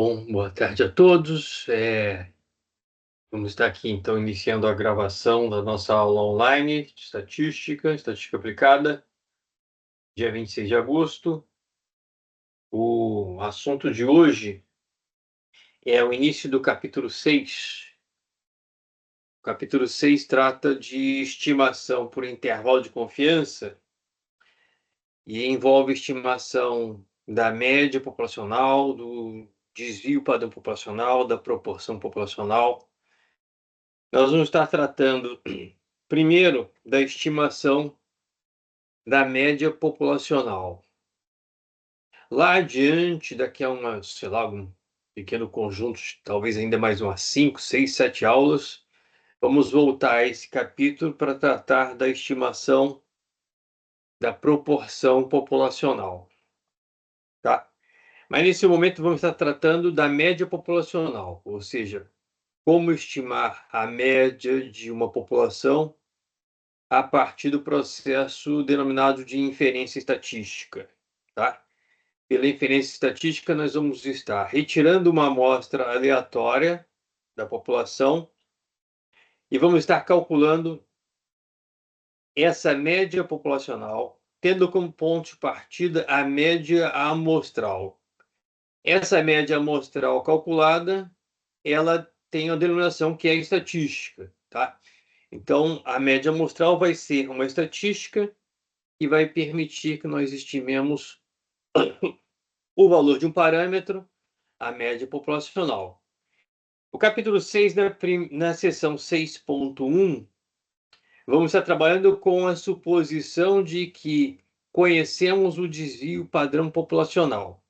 Bom, boa tarde a todos. Vamos estar aqui, então, iniciando a gravação da nossa aula online de estatística aplicada, dia 26 de agosto. O assunto de hoje é o início do capítulo 6. O capítulo 6 trata de estimação por intervalo de confiança e envolve estimação da média populacional, do desvio padrão populacional, da proporção populacional. Nós vamos estar tratando, primeiro, da estimação da média populacional. Lá adiante, daqui a um pequeno conjunto, talvez ainda mais umas 5, 6, 7 aulas, vamos voltar a esse capítulo para tratar da estimação da proporção populacional, tá? Mas nesse momento vamos estar tratando da média populacional, ou seja, como estimar a média de uma população a partir do processo denominado de inferência estatística, tá? Pela inferência estatística, nós vamos estar retirando uma amostra aleatória da população e vamos estar calculando essa média populacional, tendo como ponto de partida a média amostral. Essa média amostral calculada, ela tem a denominação que é estatística, tá? Então, a média amostral vai ser uma estatística que vai permitir que nós estimemos o valor de um parâmetro, a média populacional. O capítulo 6, na seção 6.1, vamos estar trabalhando com a suposição de que conhecemos o desvio padrão populacional,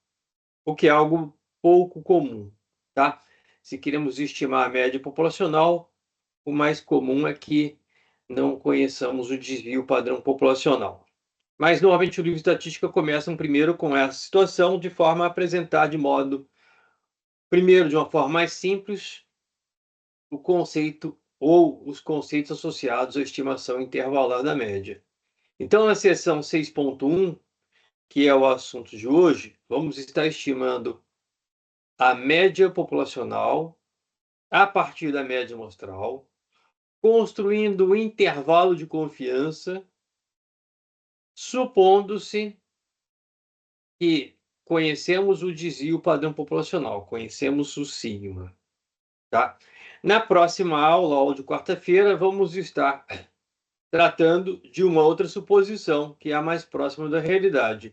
o que é algo pouco comum, tá? Se queremos estimar a média populacional, o mais comum é que não conheçamos o desvio padrão populacional. Mas, normalmente, o livro de estatística começa primeiro com essa situação, de forma a apresentar primeiro, de uma forma mais simples, o conceito ou os conceitos associados à estimação intervalar da média. Então, na seção 6.1, que é o assunto de hoje, vamos estar estimando a média populacional a partir da média amostral, construindo um intervalo de confiança, supondo-se que conhecemos o desvio padrão populacional, conhecemos o sigma, tá? Na próxima aula de quarta-feira, vamos estar tratando de uma outra suposição, que é a mais próxima da realidade.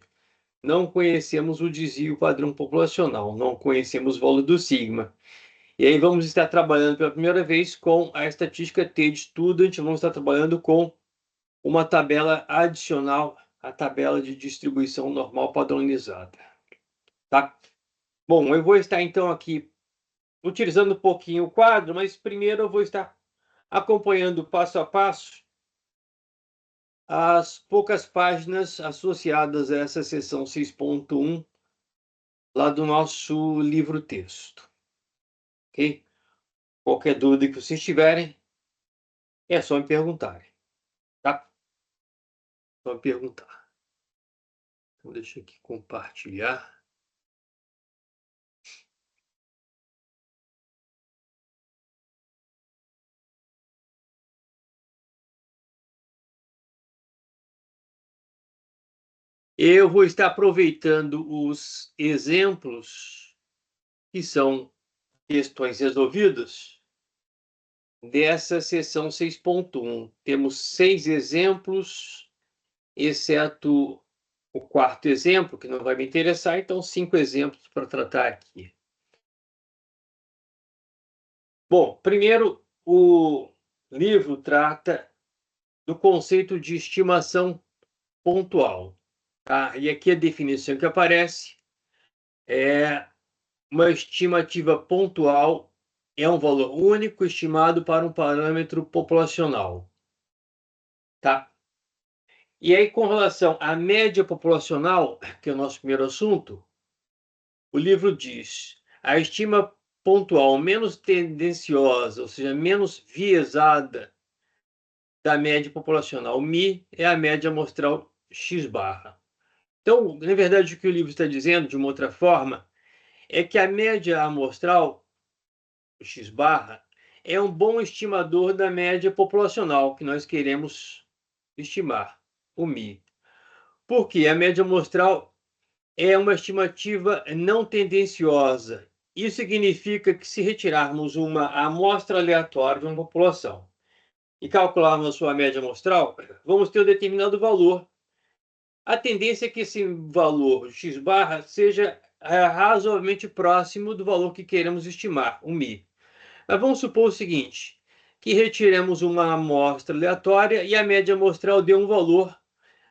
Não conhecemos o desvio padrão populacional, não conhecemos o valor do sigma. E aí vamos estar trabalhando pela primeira vez com a estatística T-Student, vamos estar trabalhando com uma tabela adicional à tabela de distribuição normal padronizada, tá? Bom, eu vou estar então aqui utilizando um pouquinho o quadro, mas primeiro eu vou estar acompanhando passo a passo as poucas páginas associadas a essa seção 6.1 lá do nosso livro-texto, ok? Qualquer dúvida que vocês tiverem, é só me perguntarem, tá? Só me perguntar. Então, deixa eu aqui compartilhar. Eu vou estar aproveitando os exemplos que são questões resolvidas dessa seção 6.1. Temos 6 exemplos, exceto o quarto exemplo, que não vai me interessar, então 5 exemplos para tratar aqui. Bom, primeiro, o livro trata do conceito de estimação pontual, tá? E aqui a definição que aparece é uma estimativa pontual, é um valor único estimado para um parâmetro populacional, tá? E aí, com relação à média populacional, que é o nosso primeiro assunto, o livro diz: a estima pontual menos tendenciosa, ou seja, menos viesada da média populacional μ é a média amostral x barra. Então, na verdade, o que o livro está dizendo, de uma outra forma, é que a média amostral, o x-barra, é um bom estimador da média populacional que nós queremos estimar, o μ. Porque a média amostral é uma estimativa não tendenciosa. Isso significa que se retirarmos uma amostra aleatória de uma população e calcularmos a sua média amostral, vamos ter um determinado valor. A tendência é que esse valor x-barra seja razoavelmente próximo do valor que queremos estimar, o μ. Mas vamos supor o seguinte, que retiremos uma amostra aleatória e a média amostral dê um valor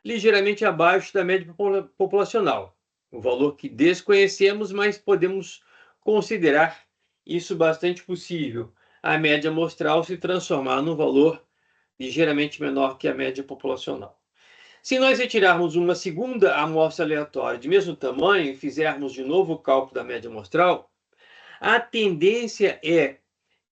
ligeiramente abaixo da média populacional. Um valor que desconhecemos, mas podemos considerar isso bastante possível. A média amostral se transformar num valor ligeiramente menor que a média populacional. Se nós retirarmos uma segunda amostra aleatória de mesmo tamanho e fizermos de novo o cálculo da média amostral, a tendência é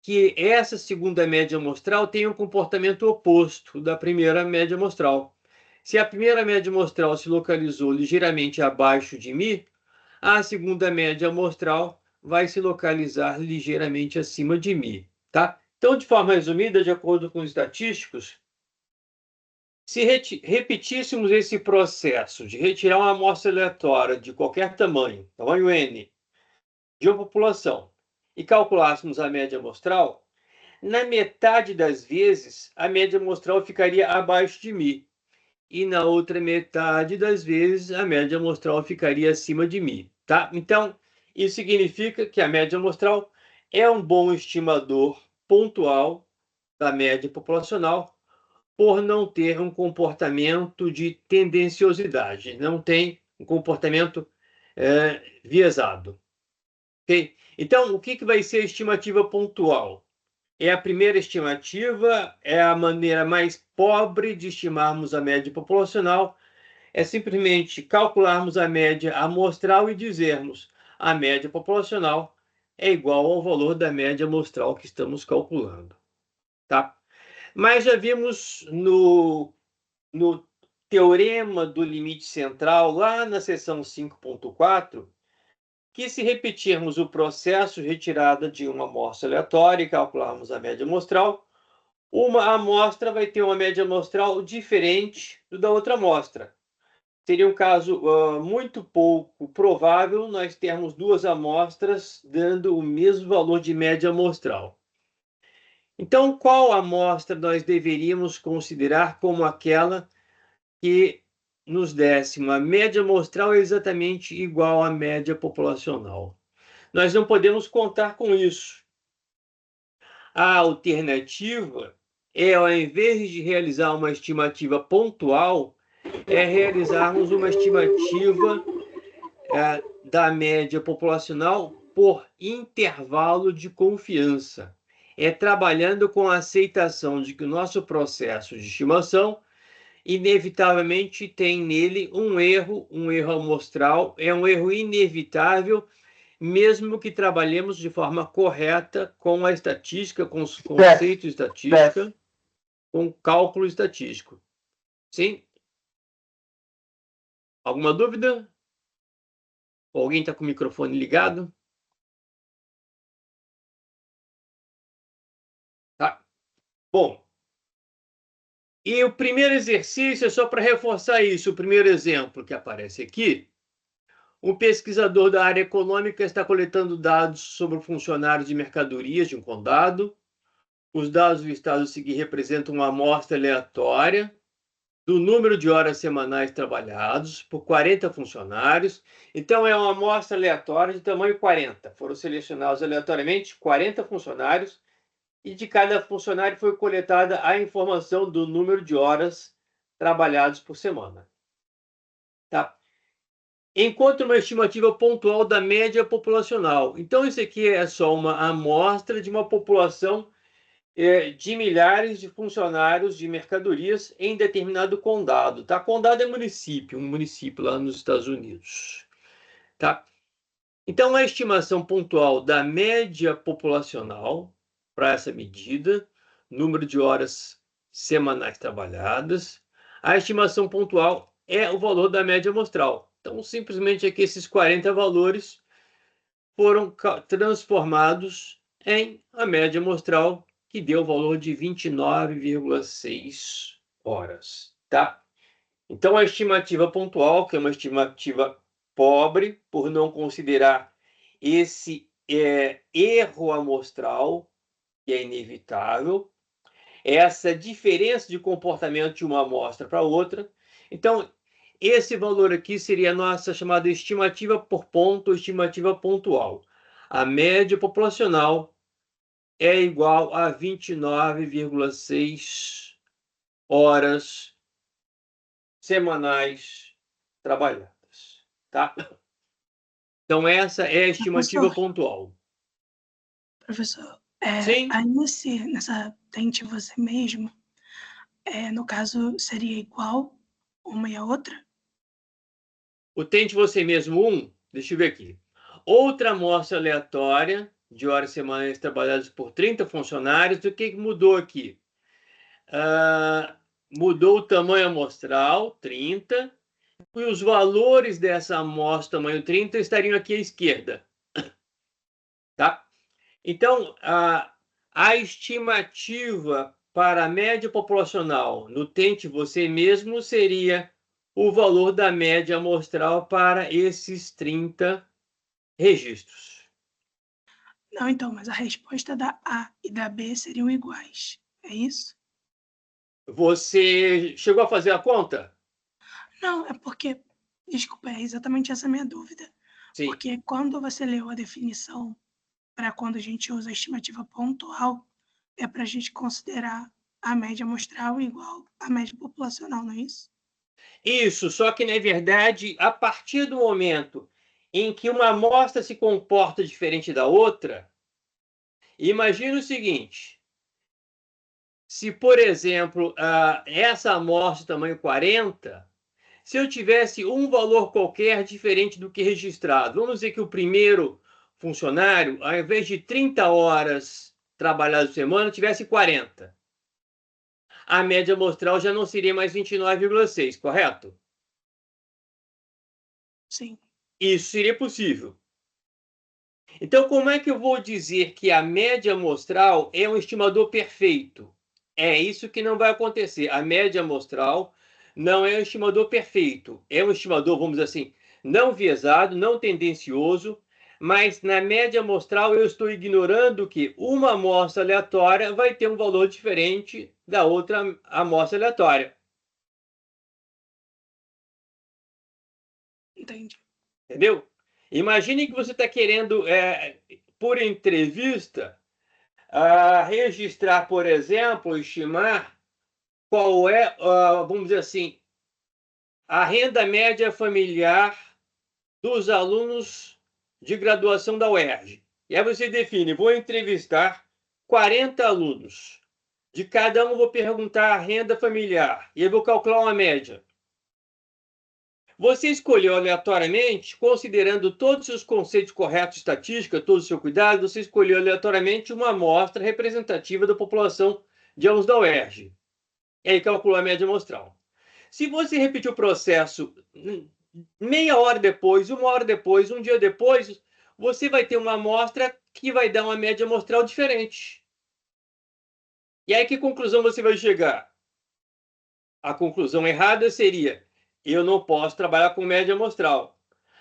que essa segunda média amostral tenha um comportamento oposto da primeira média amostral. Se a primeira média amostral se localizou ligeiramente abaixo de μ, a segunda média amostral vai se localizar ligeiramente acima de μ, tá? Então, de forma resumida, de acordo com os estatísticos, se repetíssemos esse processo de retirar uma amostra aleatória de qualquer tamanho, tamanho n, de uma população, e calculássemos a média amostral, na metade das vezes, a média amostral ficaria abaixo de μ. E na outra metade das vezes, a média amostral ficaria acima de μ. Tá? Então, isso significa que a média amostral é um bom estimador pontual da média populacional por não ter um comportamento de tendenciosidade, não tem um comportamento viesado. Okay? Então, o que vai ser a estimativa pontual? É a primeira estimativa, é a maneira mais pobre de estimarmos a média populacional, é simplesmente calcularmos a média amostral e dizermos a média populacional é igual ao valor da média amostral que estamos calculando. Tá? Mas já vimos no teorema do limite central, lá na seção 5.4, que se repetirmos o processo de retirada de uma amostra aleatória e calcularmos a média amostral, uma amostra vai ter uma média amostral diferente da outra amostra. Seria um caso muito pouco provável nós termos duas amostras dando o mesmo valor de média amostral. Então, qual amostra nós deveríamos considerar como aquela que nos desse uma média amostral exatamente igual à média populacional? Nós não podemos contar com isso. A alternativa é, ao invés de realizar uma estimativa pontual, é realizarmos uma estimativa da média populacional por intervalo de confiança. É trabalhando com a aceitação de que o nosso processo de estimação inevitavelmente tem nele um erro amostral, é um erro inevitável, mesmo que trabalhemos de forma correta com a estatística, com os conceitos de estatística, com cálculo estatístico. Sim? Alguma dúvida? Alguém está com o microfone ligado? Tá. Bom, e o primeiro exercício é só para reforçar isso. O primeiro exemplo que aparece aqui, um pesquisador da área econômica está coletando dados sobre funcionários de mercadorias de um condado. Os dados listados a seguir representam uma amostra aleatória do número de horas semanais trabalhados por 40 funcionários. Então, é uma amostra aleatória de tamanho 40. Foram selecionados aleatoriamente 40 funcionários e de cada funcionário foi coletada a informação do número de horas trabalhadas por semana. Tá? Encontre uma estimativa pontual da média populacional. Então, isso aqui é só uma amostra de uma população de milhares de funcionários de mercadorias em determinado condado. Tá? Condado é município, um município lá nos Estados Unidos. Tá? Então, a estimação pontual da média populacional para essa medida, número de horas semanais trabalhadas, a estimação pontual é o valor da média amostral. Então, simplesmente aqui esses 40 valores foram transformados em a média amostral, que deu o valor de 29,6 horas, tá? Então, a estimativa pontual, que é uma estimativa pobre, por não considerar esse erro amostral, que é inevitável, essa diferença de comportamento de uma amostra para outra. Então, esse valor aqui seria a nossa chamada estimativa por ponto, ou estimativa pontual. A média populacional é igual a 29,6 horas semanais trabalhadas, tá? Então, essa é a estimativa Professor, pontual. professor, Sim, aí nessa tente você mesmo, no caso, seria igual uma e a outra? o tente você mesmo 1, deixa eu ver aqui. Outra amostra aleatória de horas semanais trabalhadas por 30 funcionários. O que mudou aqui? Mudou o tamanho amostral, 30, e os valores dessa amostra tamanho 30 estariam aqui à esquerda. Tá? Então, a estimativa para a média populacional no tente você mesmo seria o valor da média amostral para esses 30 registros. Não, então, mas a resposta da A e da B seriam iguais, é isso? Você chegou a fazer a conta? Não, é porque, desculpa, é exatamente essa a minha dúvida. Sim. Porque quando você leu a definição para quando a gente usa a estimativa pontual, é para a gente considerar a média amostral igual à média populacional, não é isso? Isso, só que, na verdade, a partir do momento em que uma amostra se comporta diferente da outra, imagine o seguinte: se, por exemplo, essa amostra tamanho 40, se eu tivesse um valor qualquer diferente do que registrado, vamos dizer que o primeiro funcionário, ao invés de 30 horas trabalhadas por semana, tivesse 40. A média amostral já não seria mais 29,6, correto? Sim. Isso seria possível. Então, como é que eu vou dizer que a média amostral é um estimador perfeito? É isso que não vai acontecer. A média amostral não é um estimador perfeito. É um estimador, vamos dizer assim, não viesado, não tendencioso, mas na média amostral eu estou ignorando que uma amostra aleatória vai ter um valor diferente da outra amostra aleatória. Entendi. Entendeu? Imagine que você está querendo, por entrevista, registrar, por exemplo, estimar qual é, vamos dizer assim, a renda média familiar dos alunos de graduação da UERJ. E aí você define, vou entrevistar 40 alunos. De cada um vou perguntar a renda familiar e eu vou calcular uma média. Você escolheu aleatoriamente, considerando todos os seus conceitos corretos de estatística, todo o seu cuidado, você escolheu aleatoriamente uma amostra representativa da população de alunos da UERJ. E aí calculou a média amostral. Se você repetir o processo meia hora depois, uma hora depois, um dia depois, você vai ter uma amostra que vai dar uma média amostral diferente. E aí que conclusão você vai chegar? A conclusão errada seria: eu não posso trabalhar com média amostral.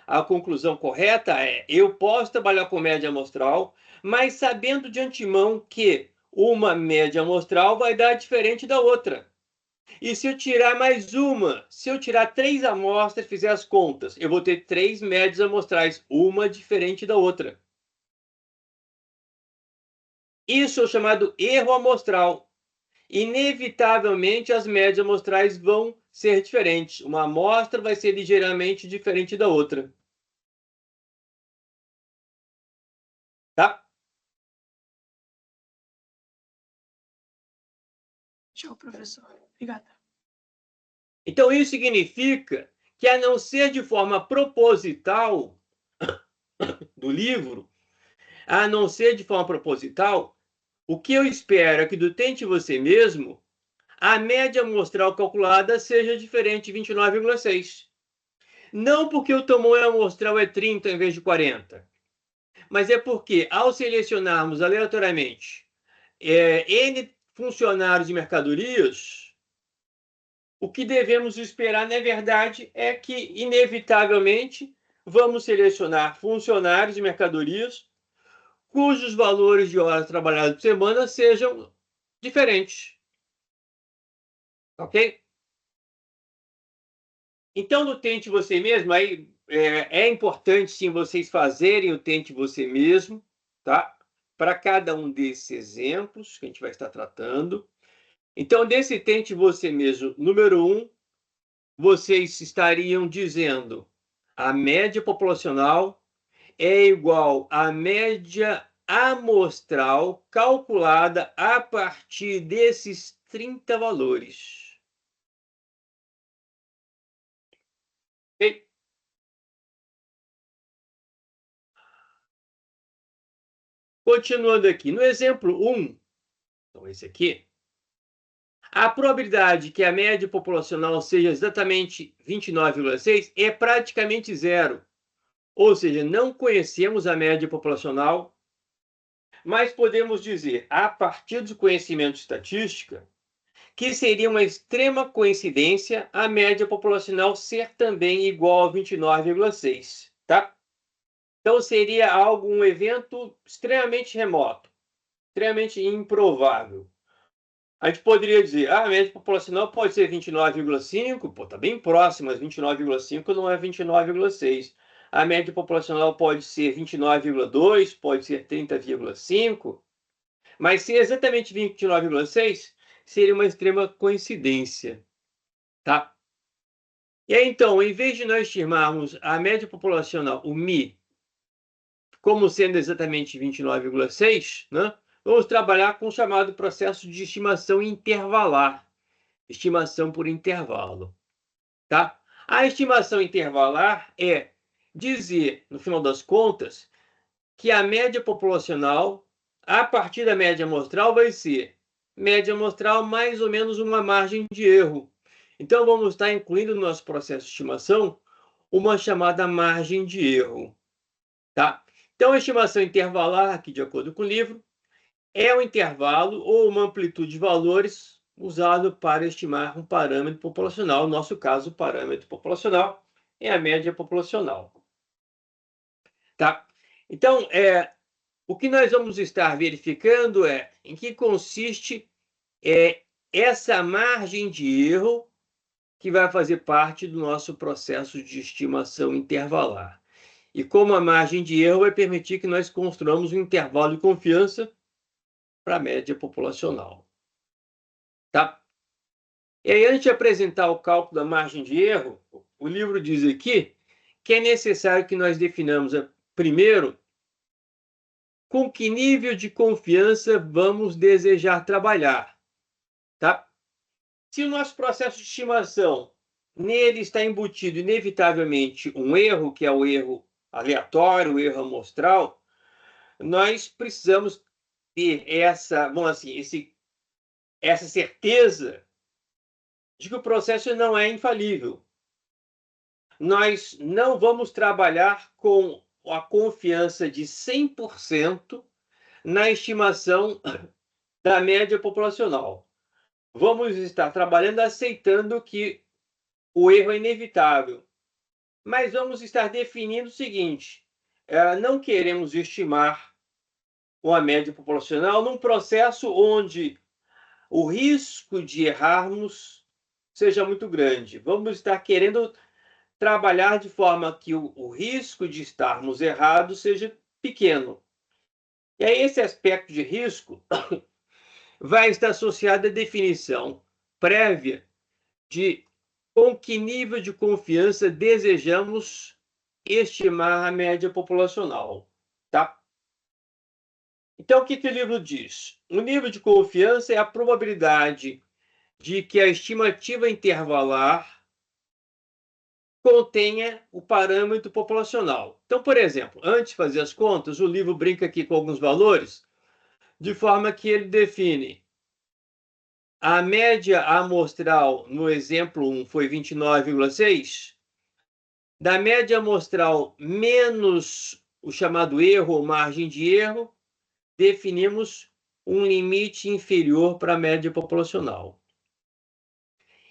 A conclusão correta é: eu posso trabalhar com média amostral, mas sabendo de antemão que uma média amostral vai dar diferente da outra. E se eu tirar mais uma, se eu tirar 3 amostras e fizer as contas, eu vou ter 3 médias amostrais, uma diferente da outra. Isso é o chamado erro amostral. Inevitavelmente, as médias amostrais vão ser diferentes. Uma amostra vai ser ligeiramente diferente da outra. Tá? Show, professor. Obrigada. Então, isso significa que, a não ser de forma proposital do livro, a não ser de forma proposital, o que eu espero é que do tente você mesmo, a média amostral calculada seja diferente de 29,6. Não porque o tamanho amostral é 30 em vez de 40. Mas é porque, ao selecionarmos aleatoriamente N funcionários de mercadorias, o que devemos esperar, na verdade, é que, inevitavelmente, vamos selecionar funcionários de mercadorias cujos valores de horas trabalhadas por semana sejam diferentes. Ok? Então, no Tente Você Mesmo, aí é importante, sim, vocês fazerem o Tente Você Mesmo, tá? Para cada um desses exemplos que a gente vai estar tratando. Então, desse Tente Você Mesmo número 1, vocês estariam dizendo a média populacional é igual à média amostral calculada a partir desses 30 valores. Ok? Continuando aqui, no exemplo 1, então esse aqui, a probabilidade que a média populacional seja exatamente 29,6 é praticamente zero. Ou seja, não conhecemos a média populacional, mas podemos dizer, a partir do conhecimento de estatística, que seria uma extrema coincidência a média populacional ser também igual a 29,6, tá? Então seria um evento extremamente remoto, extremamente improvável. A gente poderia dizer, a média populacional pode ser 29,5, pô, tá bem próximo, mas 29,5 não é 29,6. A média populacional pode ser 29,2, pode ser 30,5, mas se é exatamente 29,6, seria uma extrema coincidência, tá? E aí, então, em vez de nós estimarmos a média populacional, o MI, como sendo exatamente 29,6, né? Vamos trabalhar com o chamado processo de estimação intervalar, estimação por intervalo, tá? A estimação intervalar é dizer, no final das contas, que a média populacional, a partir da média amostral, vai ser média amostral mais ou menos uma margem de erro. Então, vamos estar incluindo no nosso processo de estimação uma chamada margem de erro, tá? Então, a estimação intervalar, aqui de acordo com o livro, é um intervalo ou uma amplitude de valores usado para estimar um parâmetro populacional. No nosso caso, o parâmetro populacional é a média populacional. Tá? Então, o que nós vamos estar verificando é em que consiste essa margem de erro que vai fazer parte do nosso processo de estimação intervalar. E como a margem de erro vai permitir que nós construamos um intervalo de confiança para a média populacional. Tá? E aí, antes de apresentar o cálculo da margem de erro, o livro diz aqui que é necessário que nós definamos, primeiro, com que nível de confiança vamos desejar trabalhar, tá? Se o nosso processo de estimação, nele está embutido inevitavelmente um erro, que é o erro aleatório, o erro amostral, nós precisamos ter essa certeza de que o processo não é infalível. Nós não vamos trabalhar com a confiança de 100% na estimação da média populacional. Vamos estar trabalhando aceitando que o erro é inevitável. Mas vamos estar definindo o seguinte: não queremos estimar uma média populacional num processo onde o risco de errarmos seja muito grande. Vamos estar querendo trabalhar de forma que o risco de estarmos errados seja pequeno. E aí esse aspecto de risco vai estar associado à definição prévia de com que nível de confiança desejamos estimar a média populacional, tá? Então, o que o livro diz? O nível de confiança é a probabilidade de que a estimativa intervalar contenha o parâmetro populacional. Então, por exemplo, antes de fazer as contas, o livro brinca aqui com alguns valores, de forma que ele define a média amostral, no exemplo 1, foi 29,6. Da média amostral menos o chamado erro ou margem de erro, definimos um limite inferior para a média populacional.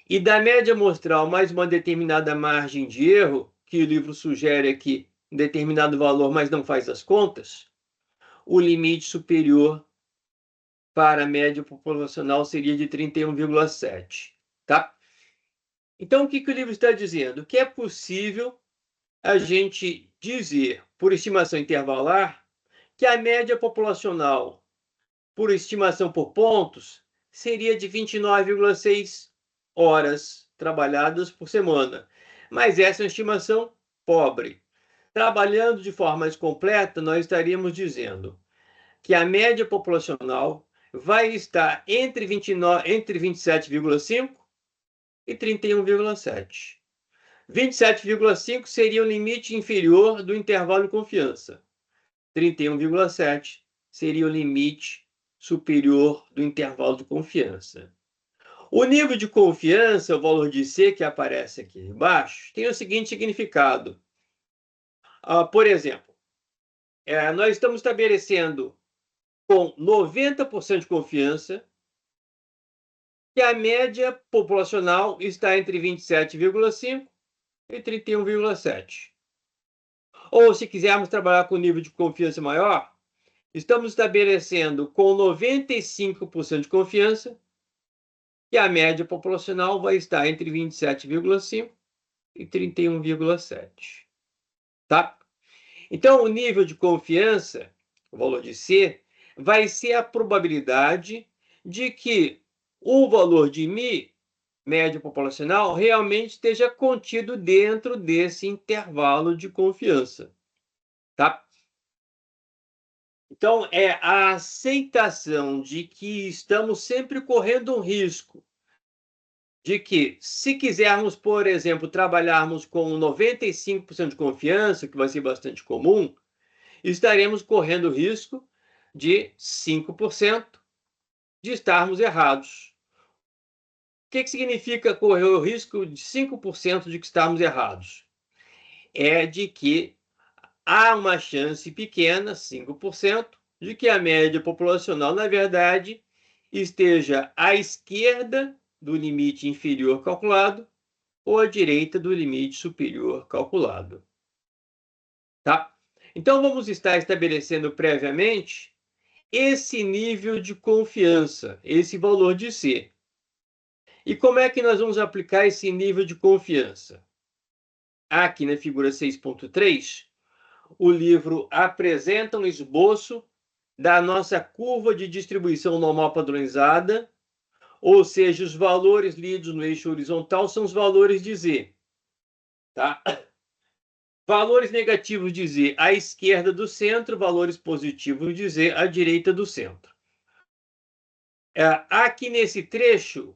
E da média amostral mais uma determinada margem de erro, que o livro sugere aqui um determinado valor, mas não faz as contas, o limite superior para a média populacional seria de 31,7, tá? Então, o que o livro está dizendo? Que é possível a gente dizer, por estimação intervalar, que a média populacional, por estimação por pontos, seria de 29,6 horas trabalhadas por semana. Mas essa é uma estimação pobre. Trabalhando de forma mais completa, nós estaríamos dizendo que a média populacional vai estar entre 27,5 e 31,7. 27,5 seria o limite inferior do intervalo de confiança. 31,7 seria o limite superior do intervalo de confiança. O nível de confiança, o valor de C que aparece aqui embaixo, tem o seguinte significado. Por exemplo, nós estamos estabelecendo com 90% de confiança que a média populacional está entre 27,5 e 31,7. Ou, se quisermos trabalhar com nível de confiança maior, estamos estabelecendo com 95% de confiança que a média populacional vai estar entre 27,5 e 31,7. Tá? Então, o nível de confiança, o valor de C, vai ser a probabilidade de que o valor de μ, média populacional, realmente esteja contido dentro desse intervalo de confiança. Tá? Então, é a aceitação de que estamos sempre correndo um risco de que, se quisermos, por exemplo, trabalharmos com 95% de confiança, que vai ser bastante comum, estaremos correndo o risco de 5% de estarmos errados. O que significa correr o risco de 5% de que estarmos errados? É de que há uma chance pequena, 5%, de que a média populacional, na verdade, esteja à esquerda do limite inferior calculado ou à direita do limite superior calculado. Tá? Então, vamos estar estabelecendo previamente esse nível de confiança, esse valor de C. E como é que nós vamos aplicar esse nível de confiança? Aqui na figura 6.3, o livro apresenta um esboço da nossa curva de distribuição normal padronizada, ou seja, os valores lidos no eixo horizontal são os valores de Z. Tá? Valores negativos de Z à esquerda do centro, valores positivos de Z à direita do centro. Aqui nesse trecho,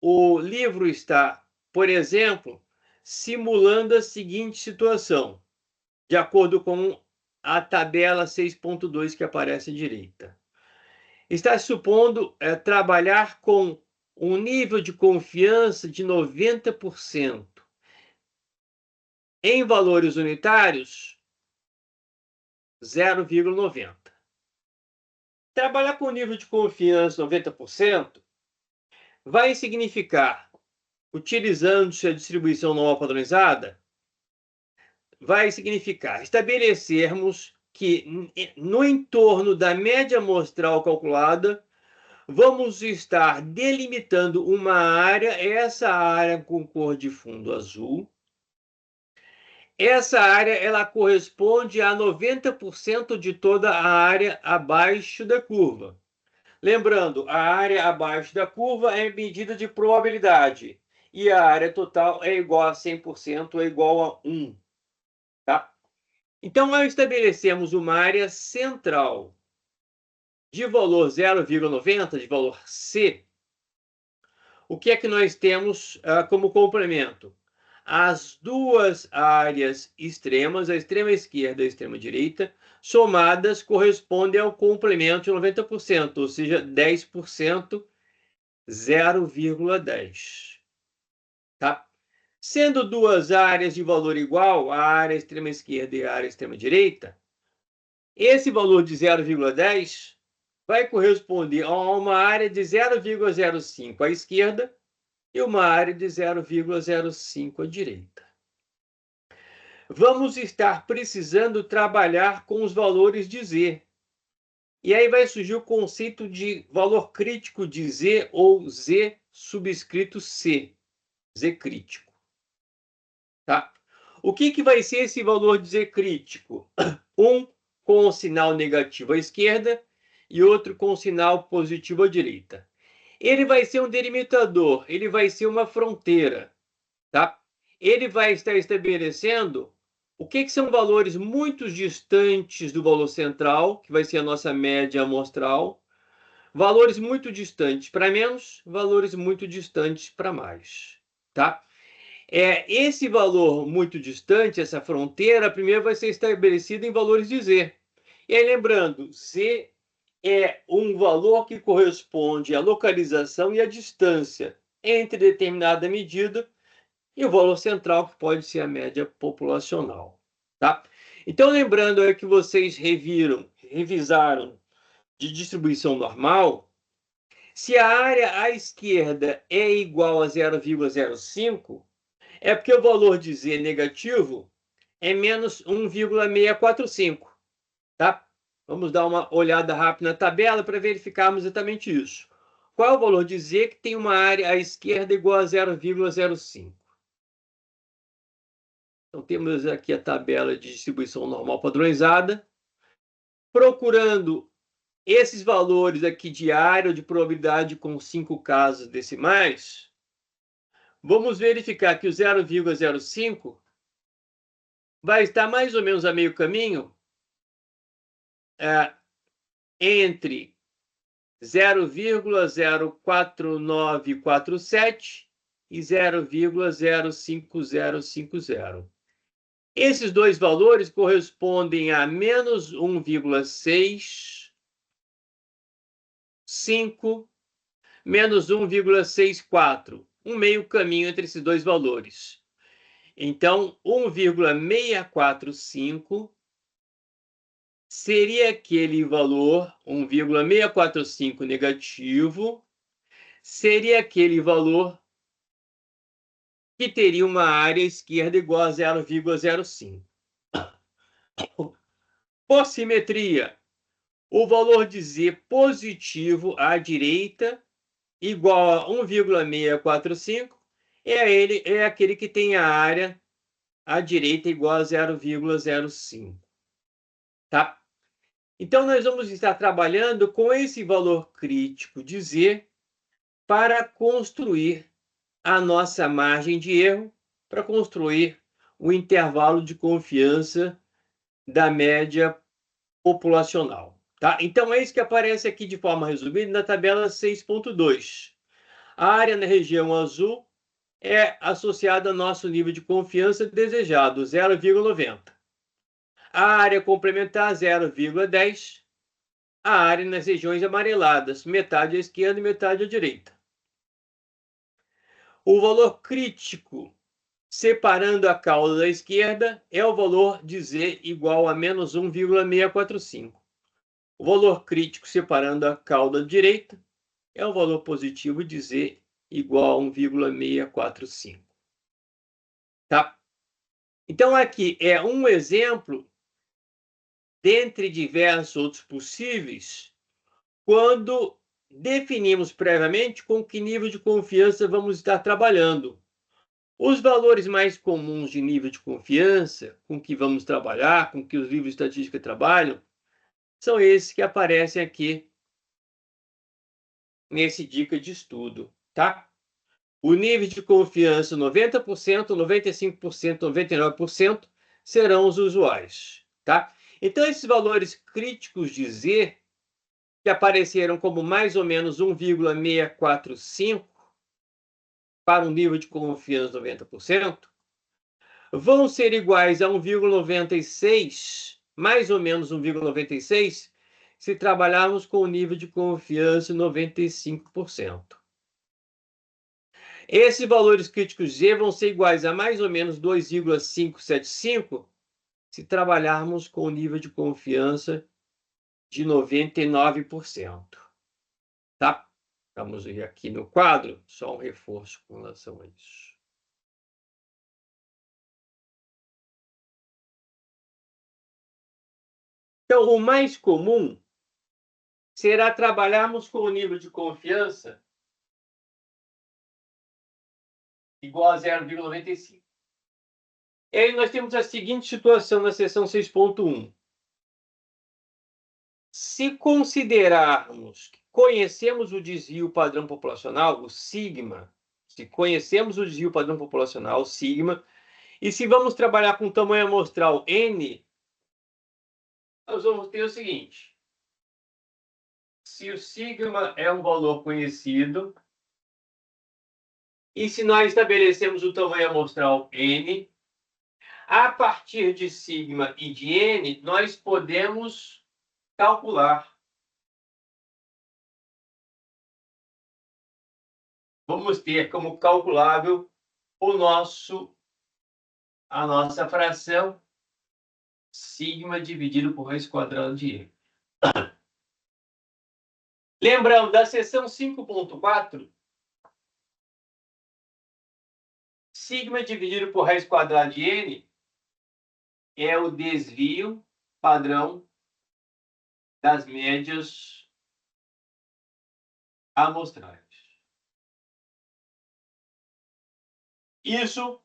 o livro está, por exemplo, simulando a seguinte situação, de acordo com a tabela 6.2 que aparece à direita. Está supondo trabalhar com um nível de confiança de 90%. Em valores unitários, 0,90. Trabalhar com nível de confiança 90% vai significar, utilizando-se a distribuição normal padronizada, vai significar estabelecermos que, no entorno da média amostral calculada, vamos estar delimitando uma área, essa área com cor de fundo azul. Essa área ela corresponde a 90% de toda a área abaixo da curva. Lembrando, a área abaixo da curva é medida de probabilidade e a área total é igual a 100% ou igual a 1. Tá? Então, ao estabelecermos uma área central de valor 0,90, de valor C, o que é que nós temos como complemento? As duas áreas extremas, a extrema esquerda e a extrema direita, somadas correspondem ao complemento de 90%, ou seja, 10%, 0,10. Tá? Sendo duas áreas de valor igual, a área extrema esquerda e a área extrema direita, Esse valor de 0,10 vai corresponder a uma área de 0,05 à esquerda e uma área de 0,05 à direita. Vamos estar precisando trabalhar com os valores de Z. E aí vai surgir o conceito de valor crítico de Z ou Z subscrito C, Z crítico. Tá? O que vai ser esse valor de Z crítico? Um com o sinal negativo à esquerda e outro com o sinal positivo à direita. Ele vai ser um delimitador, ele vai ser uma fronteira. Tá? Ele vai estar estabelecendo o que são valores muito distantes do valor central, que vai ser a nossa média amostral, valores muito distantes para menos, valores muito distantes para mais. Tá? Esse valor muito distante, essa fronteira, primeiro vai ser estabelecida em valores de Z. E aí, lembrando, Z é um valor que corresponde à localização e à distância entre determinada medida e o valor central, que pode ser a média populacional. Tá? Então, lembrando que vocês revisaram de distribuição normal, se a área à esquerda é igual a 0,05, é porque o valor de Z negativo é menos 1,645. Tá? Vamos dar uma olhada rápida na tabela para verificarmos exatamente isso. Qual é o valor de Z que tem uma área à esquerda igual a 0,05? Então, temos aqui a tabela de distribuição normal padronizada. Procurando esses valores aqui de área ou de probabilidade com 5 casas decimais, vamos verificar que o 0,05 vai estar mais ou menos a meio caminho entre 0,04947 e 0,05050. Esses dois valores correspondem a menos 1,65, menos 1,64, um meio caminho entre esses dois valores. Então, 1,645 seria aquele valor, 1,645 negativo, seria aquele valor que teria uma área esquerda igual a 0,05. Por simetria, o valor de Z positivo à direita igual a 1,645 é aquele que tem a área à direita igual a 0,05. Tá? Então, nós vamos estar trabalhando com esse valor crítico de Z para construir a nossa margem de erro, para construir o intervalo de confiança da média populacional. Tá? Então, é isso que aparece aqui de forma resumida na tabela 6.2. A área na região azul é associada ao nosso nível de confiança desejado, 0,90. A área complementar, 0,10. A área nas regiões amareladas, metade à esquerda e metade à direita. O valor crítico, separando a cauda da esquerda, é o valor de Z igual a menos 1,645. O valor crítico, separando a cauda direita, é o valor positivo de Z igual a 1,645. Tá? Então, aqui é um exemplo, dentre diversos outros possíveis, quando definimos previamente com que nível de confiança vamos estar trabalhando. Os valores mais comuns de nível de confiança com que vamos trabalhar, com que os livros de estatística trabalham, são esses que aparecem aqui nesse dica de estudo, tá? O nível de confiança 90%, 95%, 99% serão os usuais, tá? Então, esses valores críticos de Z, que apareceram como mais ou menos 1,645 para um nível de confiança 90%, vão ser iguais a 1,96, mais ou menos 1,96, se trabalharmos com o nível de confiança 95%. Esses valores críticos Z vão ser iguais a mais ou menos 2,575 se trabalharmos com nível de confiança de 99%. Tá? Vamos ver aqui no quadro, só um reforço com relação a isso. Então, o mais comum será trabalharmos com o nível de confiança igual a 0,95. E aí nós temos a seguinte situação na seção 6.1. Se considerarmos que conhecemos o desvio padrão populacional, o sigma, se conhecemos o desvio padrão populacional, o sigma, e se vamos trabalhar com tamanho amostral n, nós vamos ter o seguinte. Se o sigma é um valor conhecido, e se nós estabelecemos o tamanho amostral n, a partir de sigma e de n, nós podemos calcular. Vamos ter como calculável a nossa fração sigma dividido por raiz quadrada de n. Lembrando, da seção 5.4, sigma dividido por raiz quadrada de n é o desvio padrão das médias amostrais. Isso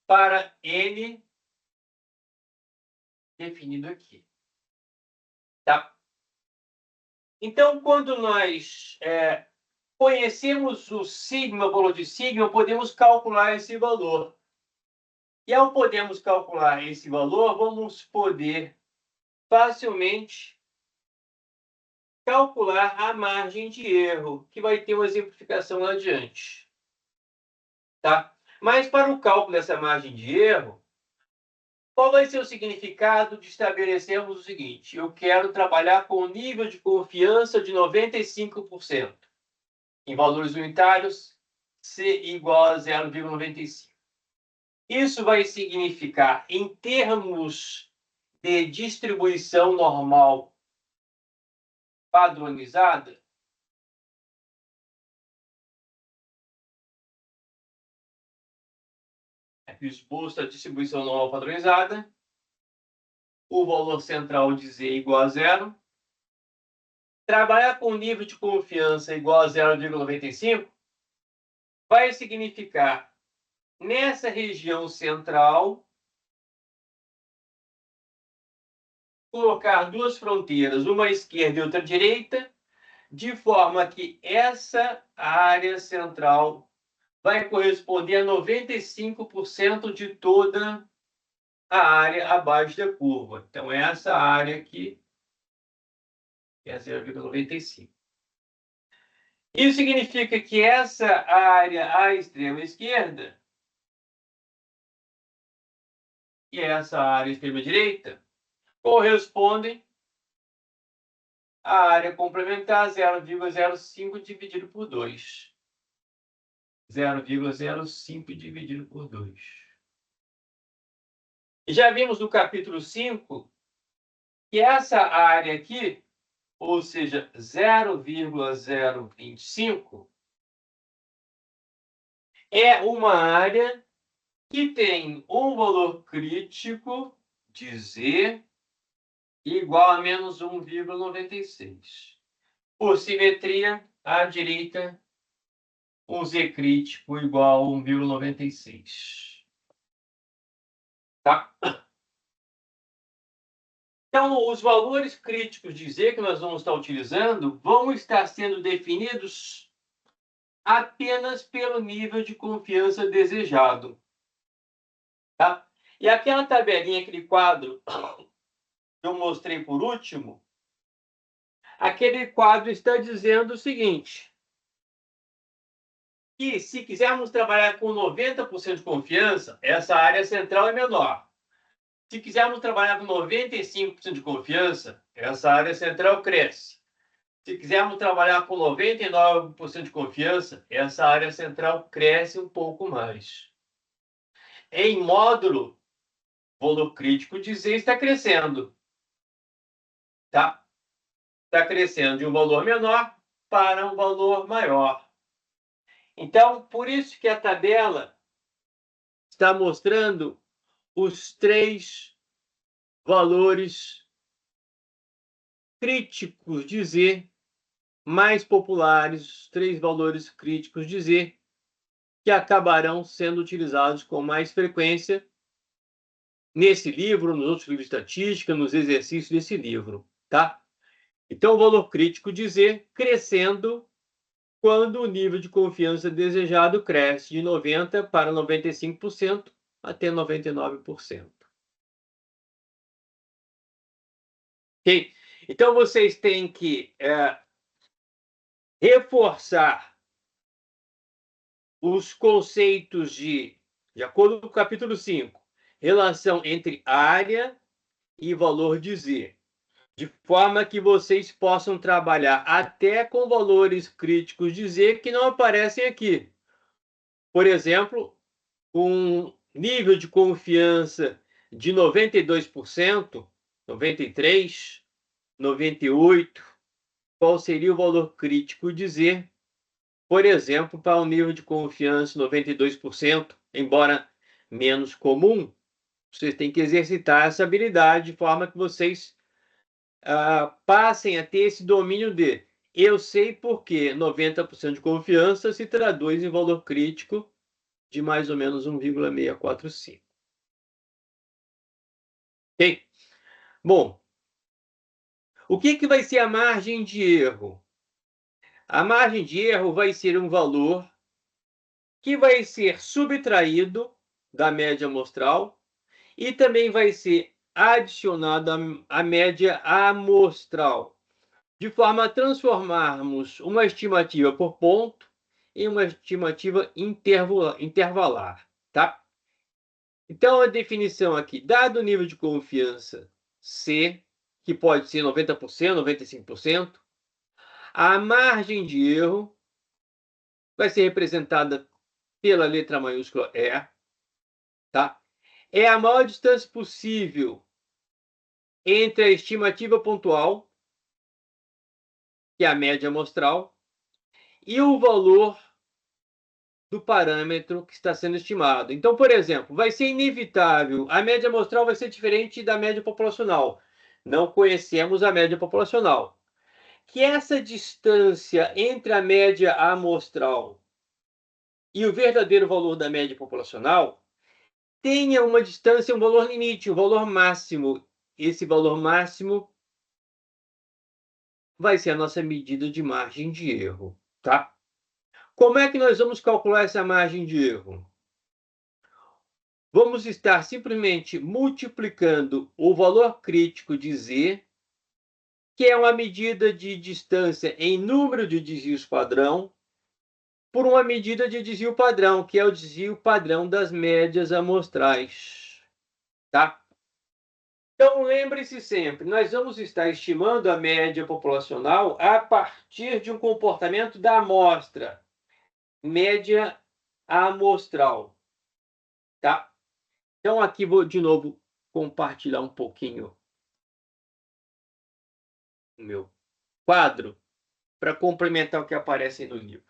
para n definido aqui. Tá? Então, quando nós conhecemos o sigma, o valor de sigma, podemos calcular esse valor. E ao podermos calcular esse valor, vamos poder facilmente calcular a margem de erro, que vai ter uma exemplificação lá adiante. Tá? Mas para o cálculo dessa margem de erro, qual vai ser o significado de estabelecermos o seguinte? Eu quero trabalhar com o nível de confiança de 95%. Em valores unitários, C igual a 0,95. Isso vai significar, em termos de distribuição normal padronizada, exposto à distribuição normal padronizada, o valor central de Z igual a zero. Trabalhar com nível de confiança igual a 0,95 vai significar, nessa região central, colocar duas fronteiras, uma à esquerda e outra à direita, de forma que essa área central vai corresponder a 95% de toda a área abaixo da curva. Então, essa área aqui é 0,95. Isso significa que essa área à extrema esquerda e essa área à extrema direita correspondem à área complementar 0,05 dividido por 2. 0,05 dividido por 2. Já vimos no capítulo 5 que essa área aqui, ou seja, 0,025, é uma área que tem um valor crítico de Z igual a menos 1,96. Por simetria, à direita, um Z crítico igual a 1,96. Tá? Então, os valores críticos de Z que nós vamos estar utilizando vão estar sendo definidos apenas pelo nível de confiança desejado. Tá? E aquela tabelinha, aquele quadro que eu mostrei por último, aquele quadro está dizendo o seguinte, que se quisermos trabalhar com 90% de confiança, essa área central é menor. Se quisermos trabalhar com 95% de confiança, essa área central cresce. Se quisermos trabalhar com 99% de confiança, essa área central cresce um pouco mais. Em módulo, O valor crítico de Z está crescendo. Tá? Está crescendo de um valor menor para um valor maior. Então, por isso que a tabela está mostrando os 3 valores críticos de Z mais populares, os 3 valores críticos de Z que acabarão sendo utilizados com mais frequência nesse livro, nos outros livros de estatística, nos exercícios desse livro, tá? Então, o valor crítico de Z crescendo quando o nível de confiança desejado cresce de 90% para 95% até 99%. Ok? Então, vocês têm que reforçar os conceitos de acordo com o capítulo 5, relação entre área e valor de Z, de forma que vocês possam trabalhar até com valores críticos de Z que não aparecem aqui. Por exemplo, um nível de confiança de 92%, 93%, 98%, qual seria o valor crítico de Z? Por exemplo, para um nível de confiança 92%, embora menos comum, vocês têm que exercitar essa habilidade de forma que vocês passem a ter esse domínio de eu sei porque 90% de confiança se traduz em valor crítico de mais ou menos 1,645. Ok? Bom, o que vai ser a margem de erro? A margem de erro vai ser um valor que vai ser subtraído da média amostral e também vai ser adicionado à média amostral, de forma a transformarmos uma estimativa por ponto em uma estimativa intervalar, tá? Então, a definição aqui, dado o nível de confiança C, que pode ser 90%, 95%, a margem de erro vai ser representada pela letra maiúscula E, tá? É a maior distância possível entre a estimativa pontual, que é a média amostral, e o valor do parâmetro que está sendo estimado. Então, por exemplo, vai ser inevitável, a média amostral vai ser diferente da média populacional. Não conhecemos a média populacional. Que essa distância entre a média amostral e o verdadeiro valor da média populacional tenha uma distância, um valor limite, um valor máximo. Esse valor máximo vai ser a nossa medida de margem de erro, tá? Como é que nós vamos calcular essa margem de erro? Vamos estar simplesmente multiplicando o valor crítico de Z, que é uma medida de distância em número de desvios padrão, por uma medida de desvio padrão, que é o desvio padrão das médias amostrais, tá? Então, lembre-se sempre, nós vamos estar estimando a média populacional a partir de um comportamento da amostra, média amostral, tá? Então, aqui vou de novo compartilhar um pouquinho o meu quadro para complementar o que aparece no livro.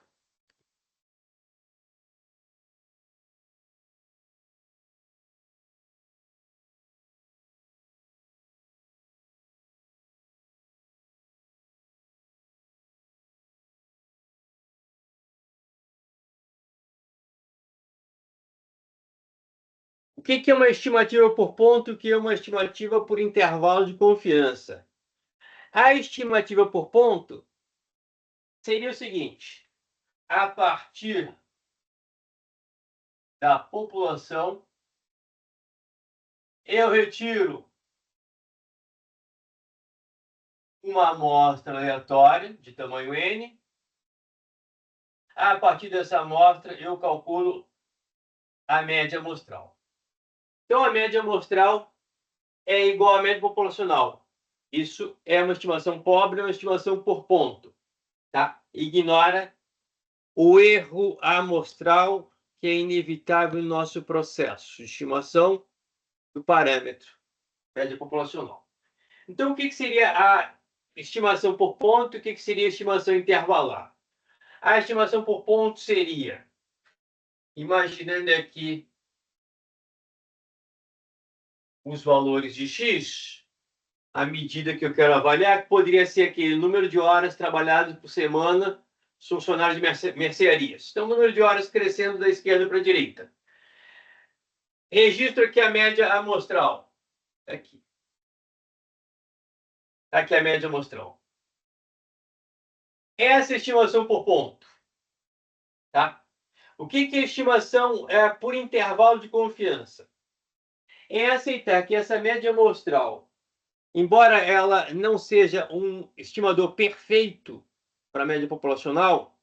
O que é uma estimativa por ponto e o que é uma estimativa por intervalo de confiança? A estimativa por ponto seria o seguinte: a partir da população, eu retiro uma amostra aleatória de tamanho n. A partir dessa amostra, eu calculo a média amostral. Então, a média amostral é igual à média populacional. Isso é uma estimação pobre, é uma estimação por ponto, tá? Ignora o erro amostral, que é inevitável no nosso processo de estimação do parâmetro, média populacional. Então, o que seria a estimação por ponto e o que seria a estimação intervalar? A estimação por ponto seria, imaginando aqui os valores de x, a medida que eu quero avaliar, que poderia ser aquele número de horas trabalhadas por semana dos funcionários de mercearias. Então, o número de horas crescendo da esquerda para a direita. Registro aqui a média amostral. Aqui. Aqui a média amostral. Essa é a estimação por ponto. Tá? O que é estimação por intervalo de confiança? É aceitar que essa média amostral, embora ela não seja um estimador perfeito para a média populacional,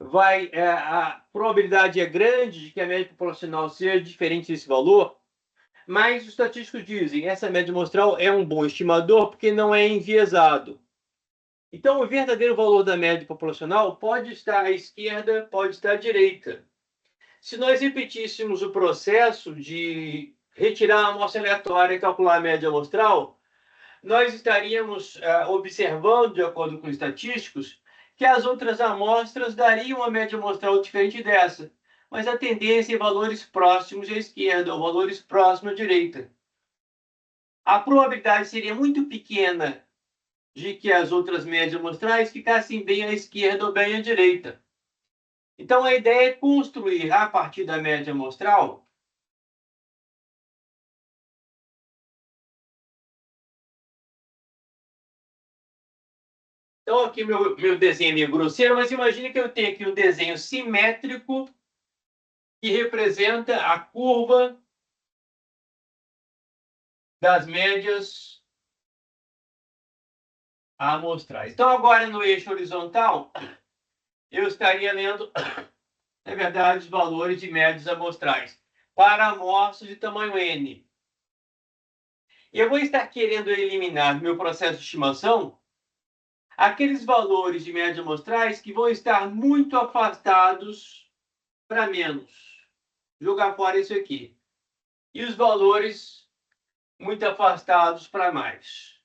a probabilidade é grande de que a média populacional seja diferente desse valor, mas os estatísticos dizem que essa média amostral é um bom estimador porque não é enviesado. Então, o verdadeiro valor da média populacional pode estar à esquerda, pode estar à direita. Se nós repetíssemos o processo de retirar a amostra aleatória e calcular a média amostral, nós estaríamos observando, de acordo com os estatísticos, que as outras amostras dariam uma média amostral diferente dessa, mas a tendência é valores próximos à esquerda ou valores próximos à direita. A probabilidade seria muito pequena de que as outras médias amostrais ficassem bem à esquerda ou bem à direita. Então, a ideia é construir, a partir da média amostral, então, aqui meu desenho é meio grosseiro, mas imagine que eu tenho aqui um desenho simétrico que representa a curva das médias amostrais. Então, agora no eixo horizontal, eu estaria lendo, na verdade, os valores de médias amostrais para amostras de tamanho N. Eu vou estar querendo eliminar do meu processo de estimação aqueles valores de médias amostrais que vão estar muito afastados para menos. Jogar fora isso aqui. E os valores muito afastados para mais.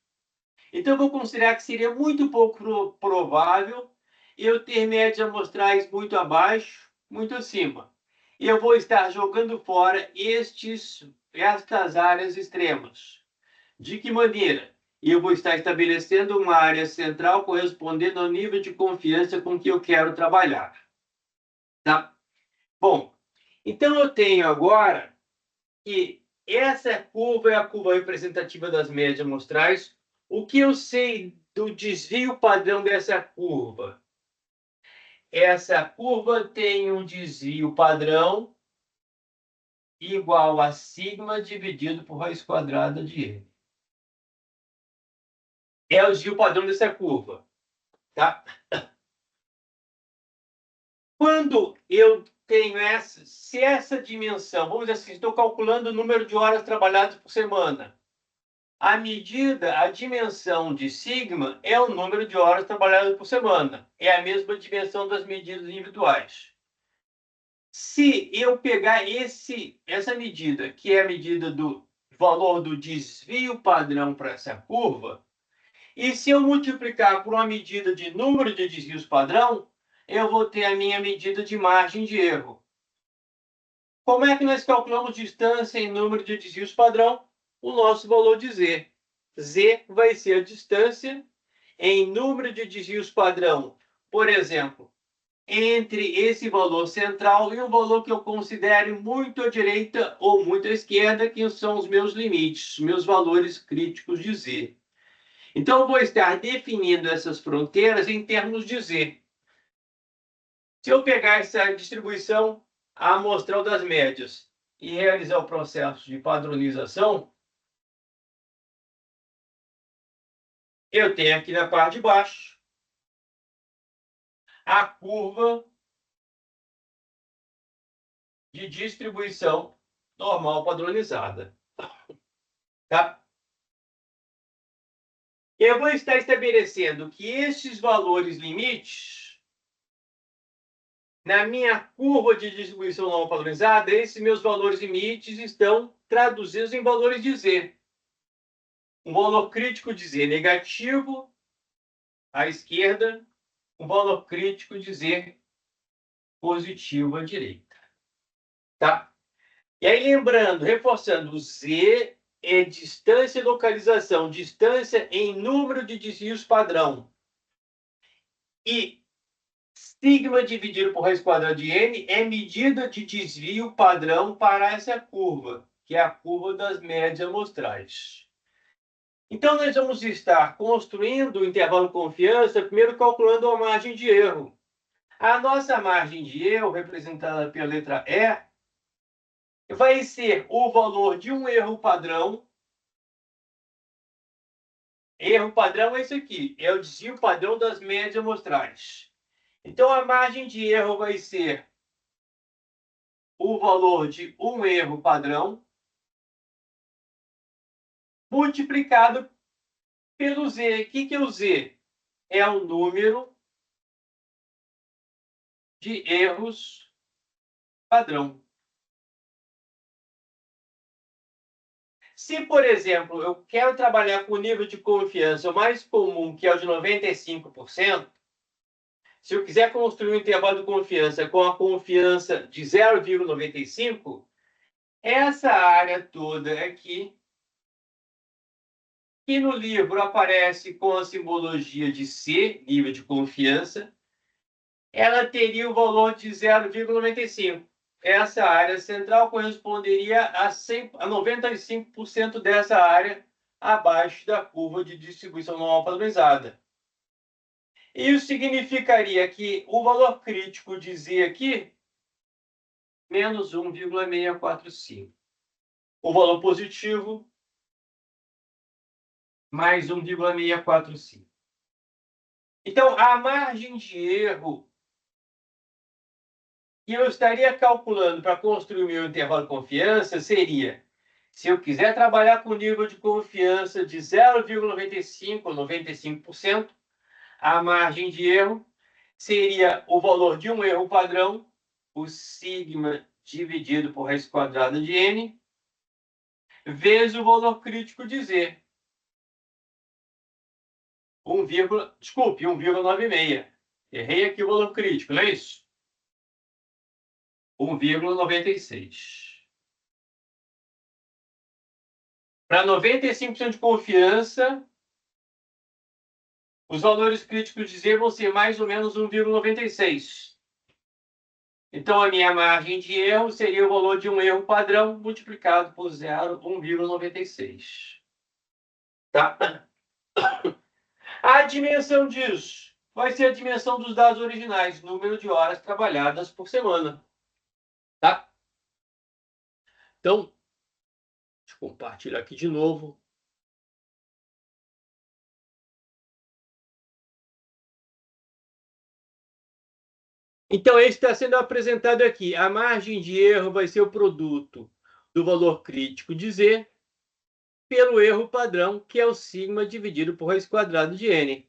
Então, eu vou considerar que seria muito pouco provável eu ter médias amostrais muito abaixo, muito acima. E eu vou estar jogando fora estas áreas extremas. De que maneira? Eu vou estar estabelecendo uma área central correspondendo ao nível de confiança com que eu quero trabalhar. Tá? Bom, então eu tenho agora que essa curva é a curva representativa das médias amostrais. O que eu sei do desvio padrão dessa curva? Essa curva tem um desvio padrão igual a sigma dividido por raiz quadrada de n. É o desvio padrão dessa curva. Tá? Quando eu tenho se essa dimensão, vamos dizer assim, estou calculando o número de horas trabalhadas por semana. A dimensão de sigma é o número de horas trabalhadas por semana. É a mesma dimensão das medidas individuais. Se eu pegar essa medida, que é a medida do valor do desvio padrão para essa curva, e se eu multiplicar por uma medida de número de desvios padrão, eu vou ter a minha medida de margem de erro. Como é que nós calculamos distância em número de desvios padrão? O nosso valor de z. Z vai ser a distância em número de desvios padrão, por exemplo, entre esse valor central e um valor que eu considere muito à direita ou muito à esquerda, que são os meus limites, meus valores críticos de z. Então, eu vou estar definindo essas fronteiras em termos de z. Se eu pegar essa distribuição amostral das médias e realizar o processo de padronização, eu tenho aqui na parte de baixo a curva de distribuição normal padronizada. Tá? Eu vou estar estabelecendo que esses valores limites, na minha curva de distribuição normal padronizada, esses meus valores limites estão traduzi-los em valores de Z. Um valor crítico de Z negativo à esquerda, um valor crítico de Z positivo à direita. Tá? E aí, lembrando, reforçando, o Z é distância e localização, distância em número de desvios padrão. E sigma dividido por raiz quadrada de n é medida de desvio padrão para essa curva, que é a curva das médias amostrais. Então, nós vamos estar construindo o intervalo de confiança, primeiro calculando a margem de erro. A nossa margem de erro, representada pela letra E, vai ser o valor de um erro padrão. Erro padrão é isso aqui, é o desvio padrão das médias amostrais. Então, a margem de erro vai ser o valor de um erro padrão multiplicado pelo Z. O que é o Z? É o número de erros padrão. Se, por exemplo, eu quero trabalhar com o nível de confiança mais comum, que é o de 95%, se eu quiser construir um intervalo de confiança com a confiança de 0,95, essa área toda aqui, que no livro aparece com a simbologia de C, nível de confiança, ela teria o valor de 0,95. Essa área central corresponderia a 95% dessa área abaixo da curva de distribuição normal padronizada. Isso significaria que o valor crítico de Z aqui, menos 1,645. O valor positivo, mais 1,645. Então, a margem de erro que eu estaria calculando para construir o meu intervalo de confiança seria, se eu quiser trabalhar com nível de confiança de 0,95 ou 95%, a margem de erro seria o valor de um erro padrão, o sigma dividido por raiz quadrada de n, vezes o valor crítico de Z. 1,96. Errei aqui o valor crítico, não é isso? 1,96. Para 95% de confiança, os valores críticos de Z vão ser mais ou menos 1,96. Então, a minha margem de erro seria o valor de um erro padrão multiplicado por 1,96. Tá? A dimensão disso vai ser a dimensão dos dados originais, número de horas trabalhadas por semana. Tá? Então, deixa eu compartilhar aqui de novo. Então, esse está sendo apresentado aqui. A margem de erro vai ser o produto do valor crítico de Z pelo erro padrão, que é o sigma dividido por raiz quadrada de n.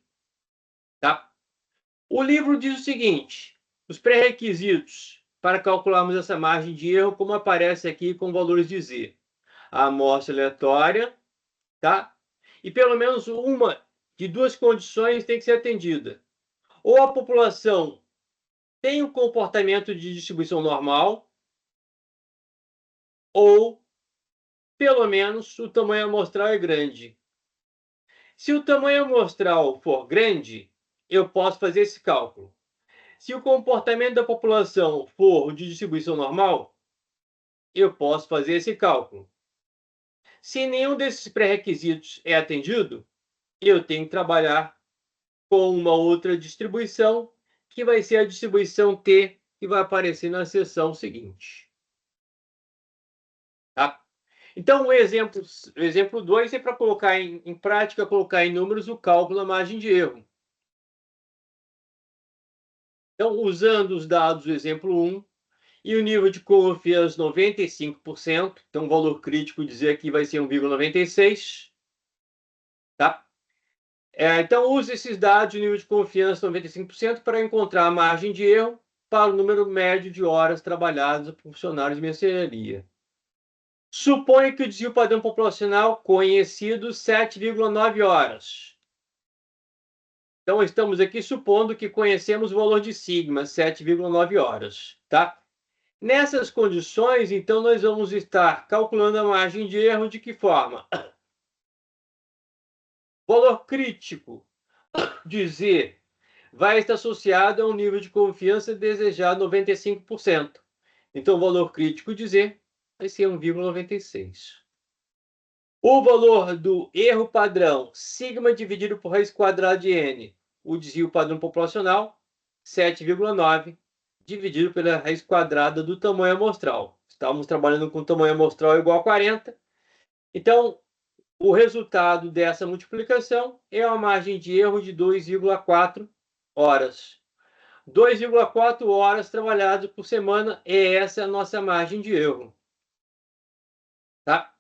Tá? O livro diz o seguinte: os pré-requisitos para calcularmos essa margem de erro, como aparece aqui com valores de Z. A amostra aleatória, tá? E pelo menos uma de duas condições tem que ser atendida. Ou a população tem um comportamento de distribuição normal, ou, pelo menos, o tamanho amostral é grande. Se o tamanho amostral for grande, eu posso fazer esse cálculo. Se o comportamento da população for de distribuição normal, eu posso fazer esse cálculo. Se nenhum desses pré-requisitos é atendido, eu tenho que trabalhar com uma outra distribuição, que vai ser a distribuição T, que vai aparecer na seção seguinte. Tá? Então, o exemplo 2 é para colocar em prática, colocar em números o cálculo da margem de erro. Então, usando os dados do exemplo 1 e o nível de confiança 95%, então o valor crítico dizer que vai ser 1,96, tá? Então, use esses dados de nível de confiança 95% para encontrar a margem de erro para o número médio de horas trabalhadas por funcionários de mercearia. Suponha que o desvio padrão populacional conhecido 7,9 horas. Então, estamos aqui supondo que conhecemos o valor de sigma, 7,9 horas, tá? Nessas condições, então, nós vamos estar calculando a margem de erro de que forma? Valor crítico de Z vai estar associado a um nível de confiança desejado 95%. Então, o valor crítico de Z vai ser 1,96. O valor do erro padrão, sigma dividido por raiz quadrada de n, o desvio padrão populacional, 7,9, dividido pela raiz quadrada do tamanho amostral. Estamos trabalhando com tamanho amostral igual a 40. Então, o resultado dessa multiplicação é uma margem de erro de 2,4 horas. 2,4 horas trabalhadas por semana, é essa a nossa margem de erro. Tá?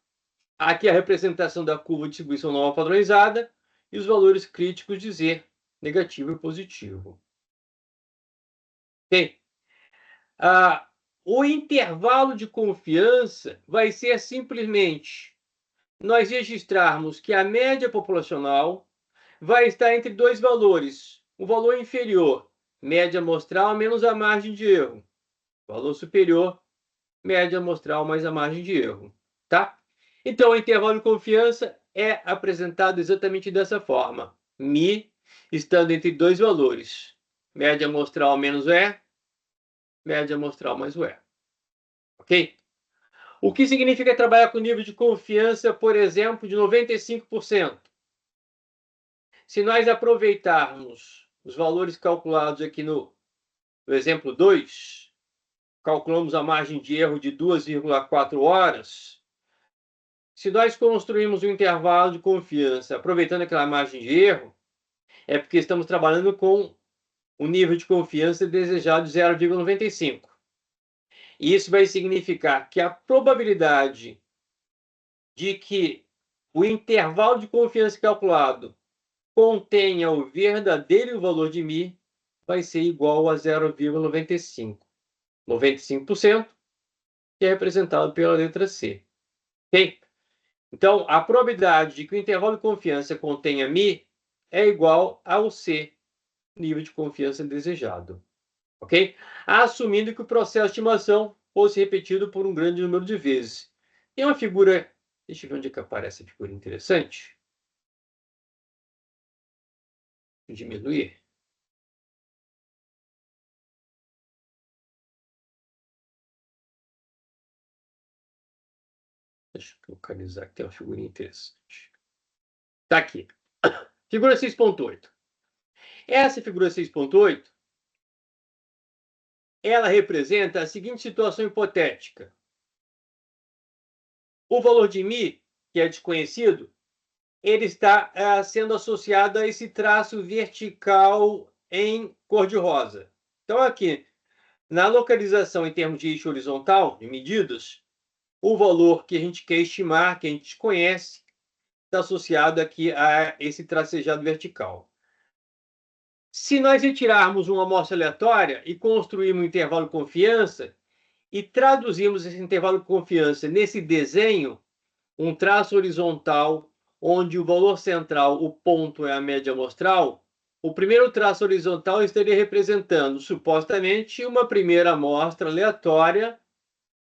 Aqui a representação da curva de distribuição normal padronizada e os valores críticos de Z, negativo e positivo. Ok? O intervalo de confiança vai ser simplesmente nós registrarmos que a média populacional vai estar entre dois valores. O valor inferior, média amostral, menos a margem de erro. Valor superior, média amostral mais a margem de erro. Tá? Então, o intervalo de confiança é apresentado exatamente dessa forma. Mi estando entre dois valores. Média amostral menos o E, média amostral mais o E. Ok? O que significa trabalhar com nível de confiança, por exemplo, de 95%? Se nós aproveitarmos os valores calculados aqui no exemplo 2, calculamos a margem de erro de 2,4 horas. Se nós construímos um intervalo de confiança aproveitando aquela margem de erro, é porque estamos trabalhando com um nível de confiança desejado de 0,95. E isso vai significar que a probabilidade de que o intervalo de confiança calculado contenha o verdadeiro valor de Mi vai ser igual a 0,95. 95%, que é representado pela letra C. Ok? Então, a probabilidade de que o intervalo de confiança contenha Mi é igual ao C, nível de confiança desejado. Ok? Assumindo que o processo de estimação fosse repetido por um grande número de vezes. Tem uma figura, deixa eu ver onde é que aparece a figura interessante. Vou diminuir. Deixa eu localizar que tem uma figurinha interessante. Está aqui. Figura 6.8. Essa figura 6.8, ela representa a seguinte situação hipotética. O valor de Mi, que é desconhecido, ele está sendo associado a esse traço vertical em cor-de-rosa. Então, aqui, na localização em termos de eixo horizontal, de medidas, o valor que a gente quer estimar, que a gente conhece, está associado aqui a esse tracejado vertical. Se nós retirarmos uma amostra aleatória e construirmos um intervalo de confiança e traduzirmos esse intervalo de confiança nesse desenho, um traço horizontal, onde o valor central, o ponto, é a média amostral, o primeiro traço horizontal estaria representando, supostamente, uma primeira amostra aleatória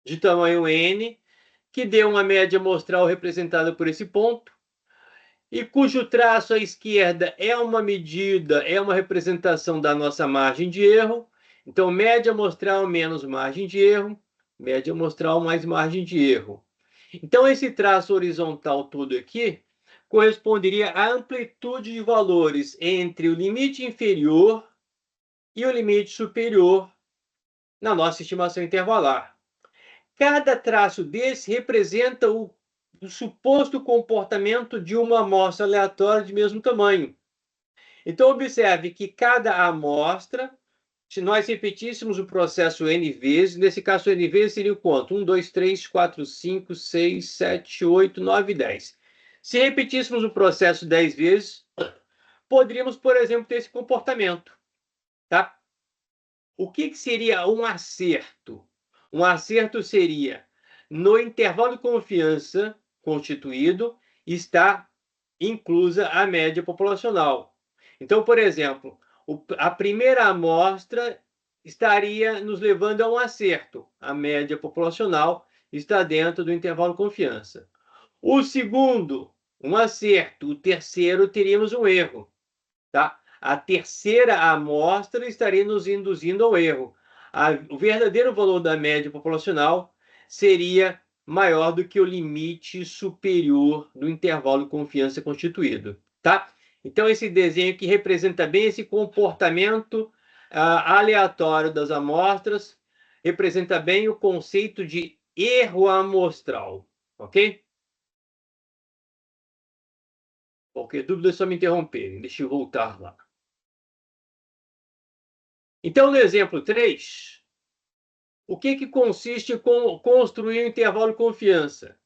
de tamanho n, que deu uma média amostral representada por esse ponto, e cujo traço à esquerda é uma medida, é uma representação da nossa margem de erro. Então, média amostral menos margem de erro, média amostral mais margem de erro. Então, esse traço horizontal todo aqui corresponderia à amplitude de valores entre o limite inferior e o limite superior na nossa estimação intervalar. Cada traço desse representa o suposto comportamento de uma amostra aleatória de mesmo tamanho. Então, observe que cada amostra, se nós repetíssemos o processo n vezes, nesse caso, n vezes seria o quanto? 1, 2, 3, 4, 5, 6, 7, 8, 9, 10. Se repetíssemos o processo 10 vezes, poderíamos, por exemplo, ter esse comportamento. Tá? O que seria um acerto? Um acerto seria no intervalo de confiança constituído está inclusa a média populacional. Então, por exemplo, a primeira amostra estaria nos levando a um acerto. A média populacional está dentro do intervalo de confiança. O segundo, um acerto. O terceiro, teríamos um erro. Tá? A terceira amostra estaria nos induzindo ao erro. O verdadeiro valor da média populacional seria maior do que o limite superior do intervalo de confiança constituído. Tá? Então, esse desenho aqui representa bem esse comportamento aleatório das amostras, representa bem o conceito de erro amostral. Ok? Qualquer dúvida é só me interromperem. Deixa eu voltar lá. Então, no exemplo 3, o que consiste em construir um intervalo de confiança?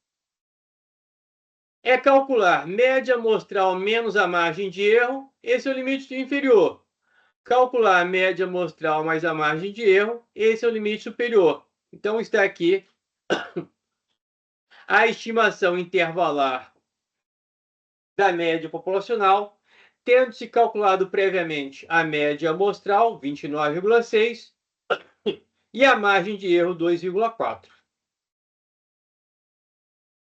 É calcular média amostral menos a margem de erro, esse é o limite inferior. Calcular a média amostral mais a margem de erro, esse é o limite superior. Então, está aqui a estimação intervalar da média populacional, tendo-se calculado previamente a média amostral, 29,6, e a margem de erro, 2,4.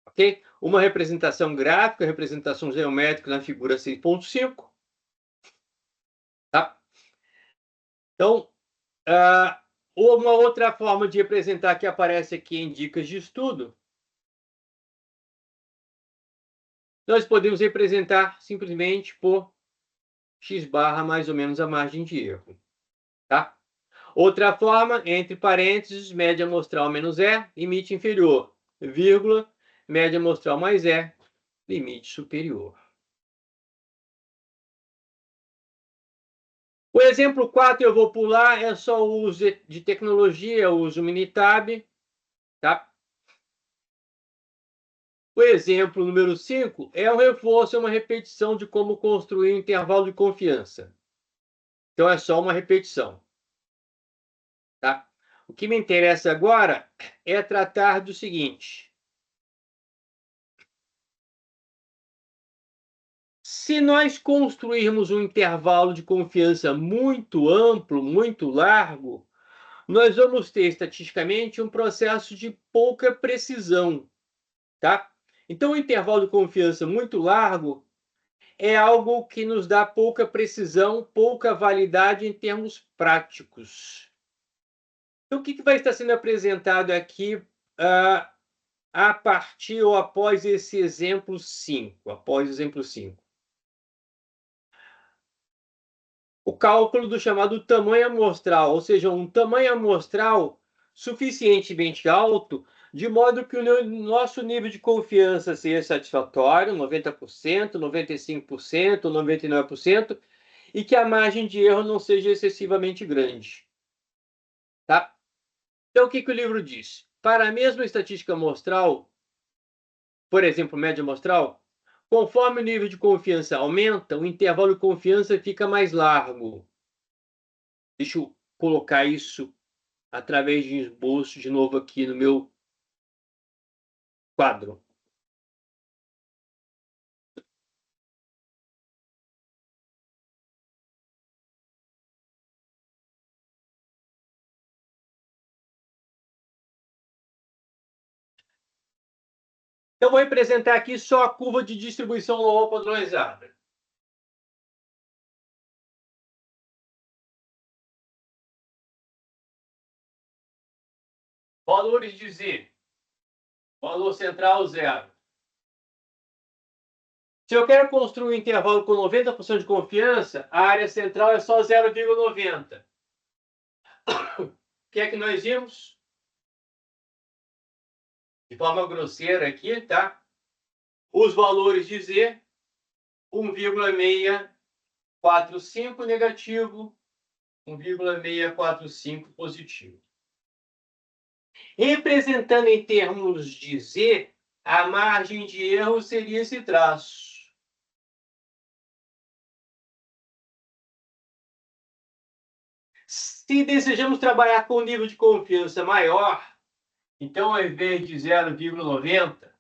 Ok? Uma representação gráfica, representação geométrica na figura 6.5. Tá? Então, uma outra forma de representar que aparece aqui em dicas de estudo, nós podemos representar simplesmente por x barra mais ou menos a margem de erro. Tá? Outra forma, entre parênteses, média amostral menos E, limite inferior, vírgula, média amostral mais E, limite superior. O exemplo 4 eu vou pular, é só o uso de tecnologia, eu uso o Minitab. Tá? O exemplo número 5 é um reforço, é uma repetição de como construir um intervalo de confiança. Então, é só uma repetição. Tá? O que me interessa agora é tratar do seguinte. Se nós construirmos um intervalo de confiança muito amplo, muito largo, nós vamos ter estatisticamente um processo de pouca precisão. Tá? Então, o intervalo de confiança muito largo é algo que nos dá pouca precisão, pouca validade em termos práticos. Então, o que vai estar sendo apresentado aqui a partir ou após esse exemplo 5? Após o exemplo 5. O cálculo do chamado tamanho amostral, ou seja, um tamanho amostral suficientemente alto, de modo que o nosso nível de confiança seja satisfatório, 90%, 95%, 99%, e que a margem de erro não seja excessivamente grande. Tá? Então, o que o livro diz? Para a mesma estatística amostral, por exemplo, média amostral, conforme o nível de confiança aumenta, o intervalo de confiança fica mais largo. Deixa eu colocar isso através de esboço de novo aqui no meu quadro. Eu vou representar aqui só a curva de distribuição global padronizada. Valores de Z. Valor central, 0. Se eu quero construir um intervalo com 90% de confiança, a área central é só 0,90. O que é que nós vimos? De forma grosseira aqui, tá? Os valores de Z, 1,645 negativo, 1,645 positivo. Representando em termos de Z, a margem de erro seria esse traço. Se desejamos trabalhar com um nível de confiança maior, Então, ao invés de 0,90,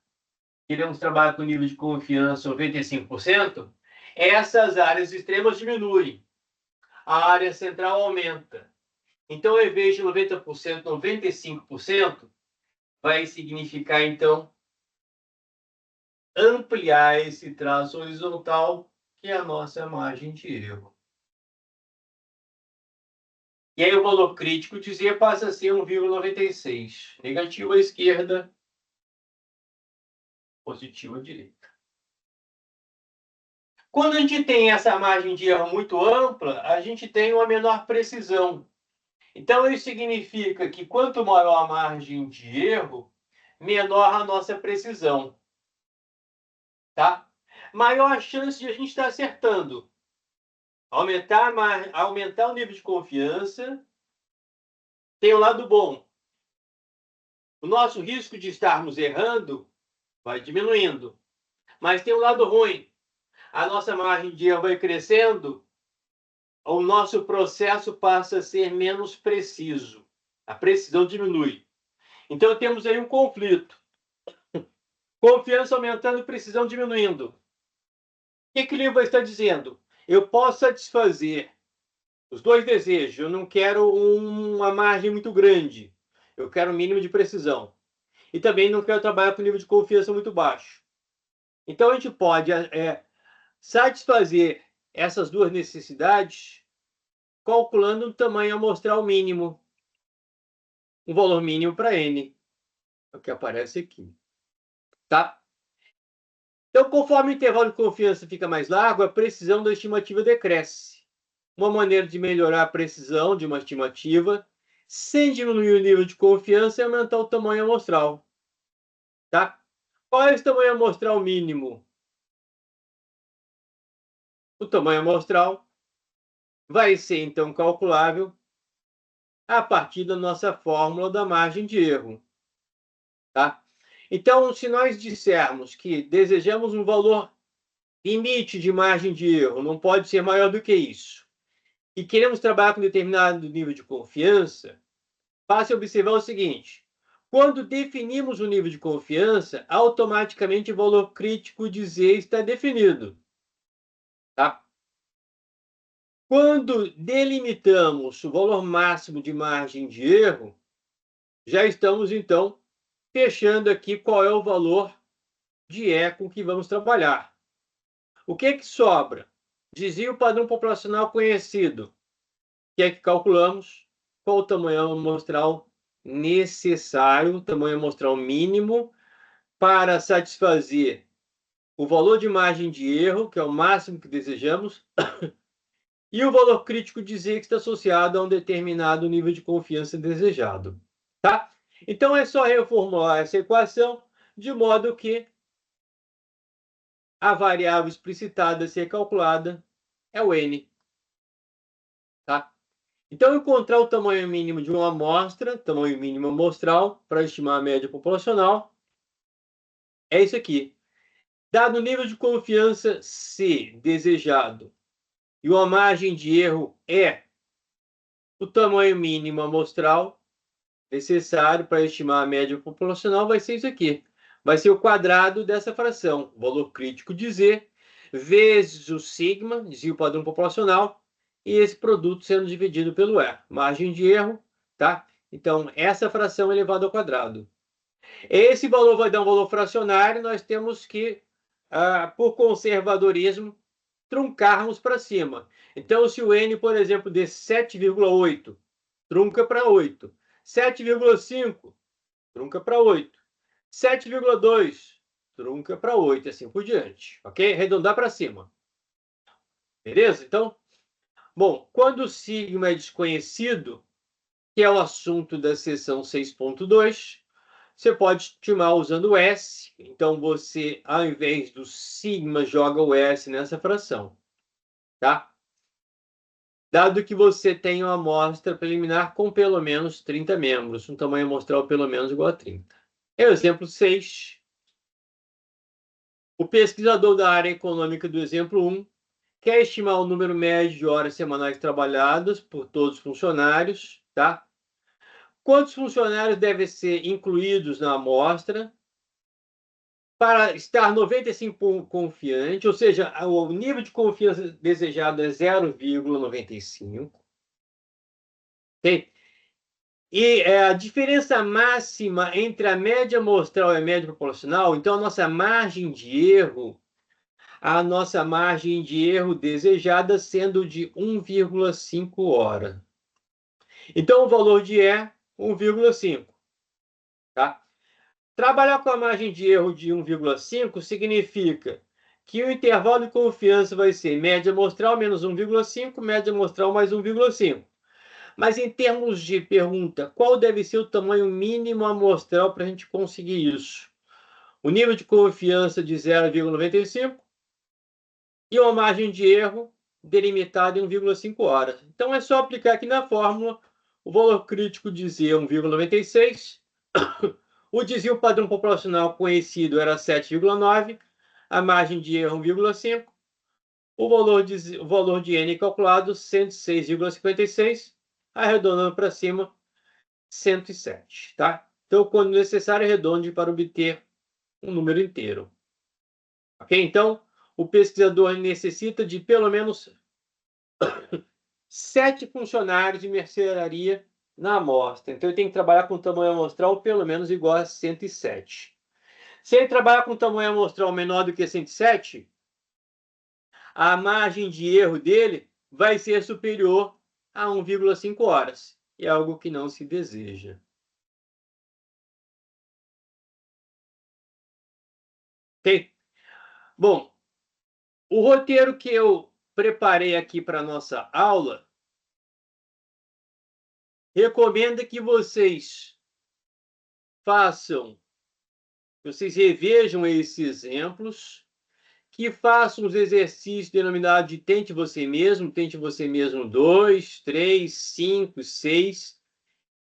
queremos trabalhar com nível de confiança 95%, essas áreas extremas diminuem. A área central aumenta. Então, ao invés de 90%, 95%, vai significar, então, ampliar esse traço horizontal, que é a nossa margem de erro. E aí o valor crítico de Z passa a ser 1,96. Negativo à esquerda, positivo à direita. Quando a gente tem essa margem de erro muito ampla, a gente tem uma menor precisão. Então, isso significa que quanto maior a margem de erro, menor a nossa precisão. Tá? Maior a chance de a gente estar acertando. Aumentar o nível de confiança tem um lado bom. O nosso risco de estarmos errando vai diminuindo. Mas tem um lado ruim. A nossa margem de erro vai crescendo, o nosso processo passa a ser menos preciso. A precisão diminui. Então, temos aí um conflito. Confiança aumentando, precisão diminuindo. O que o livro está dizendo? Eu posso satisfazer os dois desejos. Eu não quero uma margem muito grande. Eu quero um mínimo de precisão. E também não quero trabalhar com nível de confiança muito baixo. Então, a gente pode satisfazer essas duas necessidades calculando um tamanho amostral mínimo. Um valor mínimo para N. É o que aparece aqui. Tá? Então, conforme o intervalo de confiança fica mais largo, a precisão da estimativa decresce. Uma maneira de melhorar a precisão de uma estimativa sem diminuir o nível de confiança é aumentar o tamanho amostral. Tá? Qual é esse tamanho amostral mínimo? O tamanho amostral vai ser, então, calculável a partir da nossa fórmula da margem de erro. Tá? Então, se nós dissermos que desejamos um valor limite de margem de erro, não pode ser maior do que isso, e queremos trabalhar com determinado nível de confiança, passe a observar o seguinte: quando definimos o nível de confiança, automaticamente o valor crítico de Z está definido. Tá? Quando delimitamos o valor máximo de margem de erro, já estamos, então, fechando aqui qual é o valor de E com que vamos trabalhar. O que é que sobra? Desvio padrão populacional conhecido. O que é que calculamos? Qual o tamanho amostral necessário, o tamanho amostral mínimo, para satisfazer o valor de margem de erro, que é o máximo que desejamos, e o valor crítico de Z, que está associado a um determinado nível de confiança desejado. Tá? Então, é só reformular essa equação de modo que a variável explicitada a ser calculada é o N. Tá? Então, encontrar o tamanho mínimo de uma amostra, tamanho mínimo amostral, para estimar a média populacional, é isso aqui. Dado o nível de confiança C desejado e uma margem de erro E, o tamanho mínimo amostral necessário para estimar a média populacional vai ser isso aqui. Vai ser o quadrado dessa fração, o valor crítico de Z, vezes o sigma, desvio padrão populacional, e esse produto sendo dividido pelo E. Margem de erro, tá? Então, essa fração elevada ao quadrado. Esse valor vai dar um valor fracionário, nós temos que, por conservadorismo, truncarmos para cima. Então, se o N, por exemplo, der 7,8, trunca para 8. 7,5, trunca para 8. 7,2, trunca para 8, assim por diante. Ok? Arredondar para cima. Beleza? Então, bom, quando o sigma é desconhecido, que é o assunto da seção 6.2, você pode estimar usando o S. Então, você, ao invés do sigma, joga o S nessa fração. Tá? Dado que você tem uma amostra preliminar com pelo menos 30 membros, um tamanho amostral pelo menos igual a 30. Exemplo 6. O pesquisador da área econômica do exemplo 1 quer estimar o número médio de horas semanais trabalhadas por todos os funcionários, tá? quantos funcionários devem ser incluídos na amostra para estar 95% confiante, ou seja, o nível de confiança desejado é 0,95. Okay? E a diferença máxima entre a média amostral e a média proporcional, então a nossa margem de erro desejada sendo de 1,5 hora. Então o valor de E é 1,5. Tá? Trabalhar com a margem de erro de 1,5 significa que o intervalo de confiança vai ser média amostral menos 1,5, média amostral mais 1,5. Mas em termos de pergunta, qual deve ser o tamanho mínimo amostral para a gente conseguir isso? O nível de confiança de 0,95 e uma margem de erro delimitada em 1,5 horas. Então é só aplicar aqui na fórmula o valor crítico de Z 1,96. O desvio padrão populacional conhecido era 7,9, a margem de erro 1,5, o valor de N calculado 106,56, arredondando para cima 107, tá? Então, quando necessário, arredonde para obter um número inteiro. Ok? Então, o pesquisador necessita de pelo menos 7 funcionários de mercearia na amostra. Então, ele tem que trabalhar com tamanho amostral pelo menos igual a 107. Se ele trabalhar com tamanho amostral menor do que 107, a margem de erro dele vai ser superior a 1,5 horas. É algo que não se deseja. Ok? Bom, o roteiro que eu preparei aqui para a nossa aula recomenda que vocês revejam esses exemplos, que façam os exercícios denominados de tente você mesmo 2, 3, 5, 6,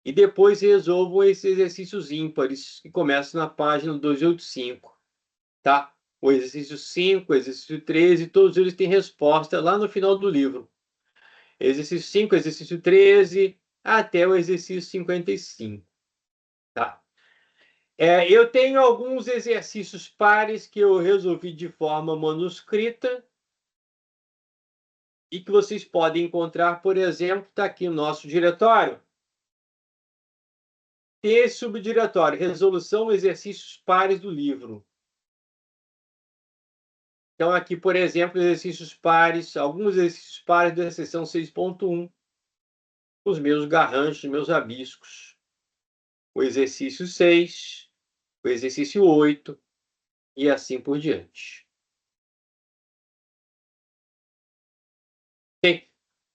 e depois resolvam esses exercícios ímpares, que começam na página 285, tá? O exercício 5, o exercício 13, todos eles têm resposta lá no final do livro. Exercício 5, exercício 13, até o exercício 55, tá? Eu tenho alguns exercícios pares que eu resolvi de forma manuscrita e que vocês podem encontrar, por exemplo, está aqui no nosso diretório. Tem esse subdiretório, resolução exercícios pares do livro. Então, aqui, por exemplo, exercícios pares, alguns exercícios pares da seção 6.1, os meus garranchos, meus rabiscos. O exercício 6, o exercício 8, e assim por diante. Okay?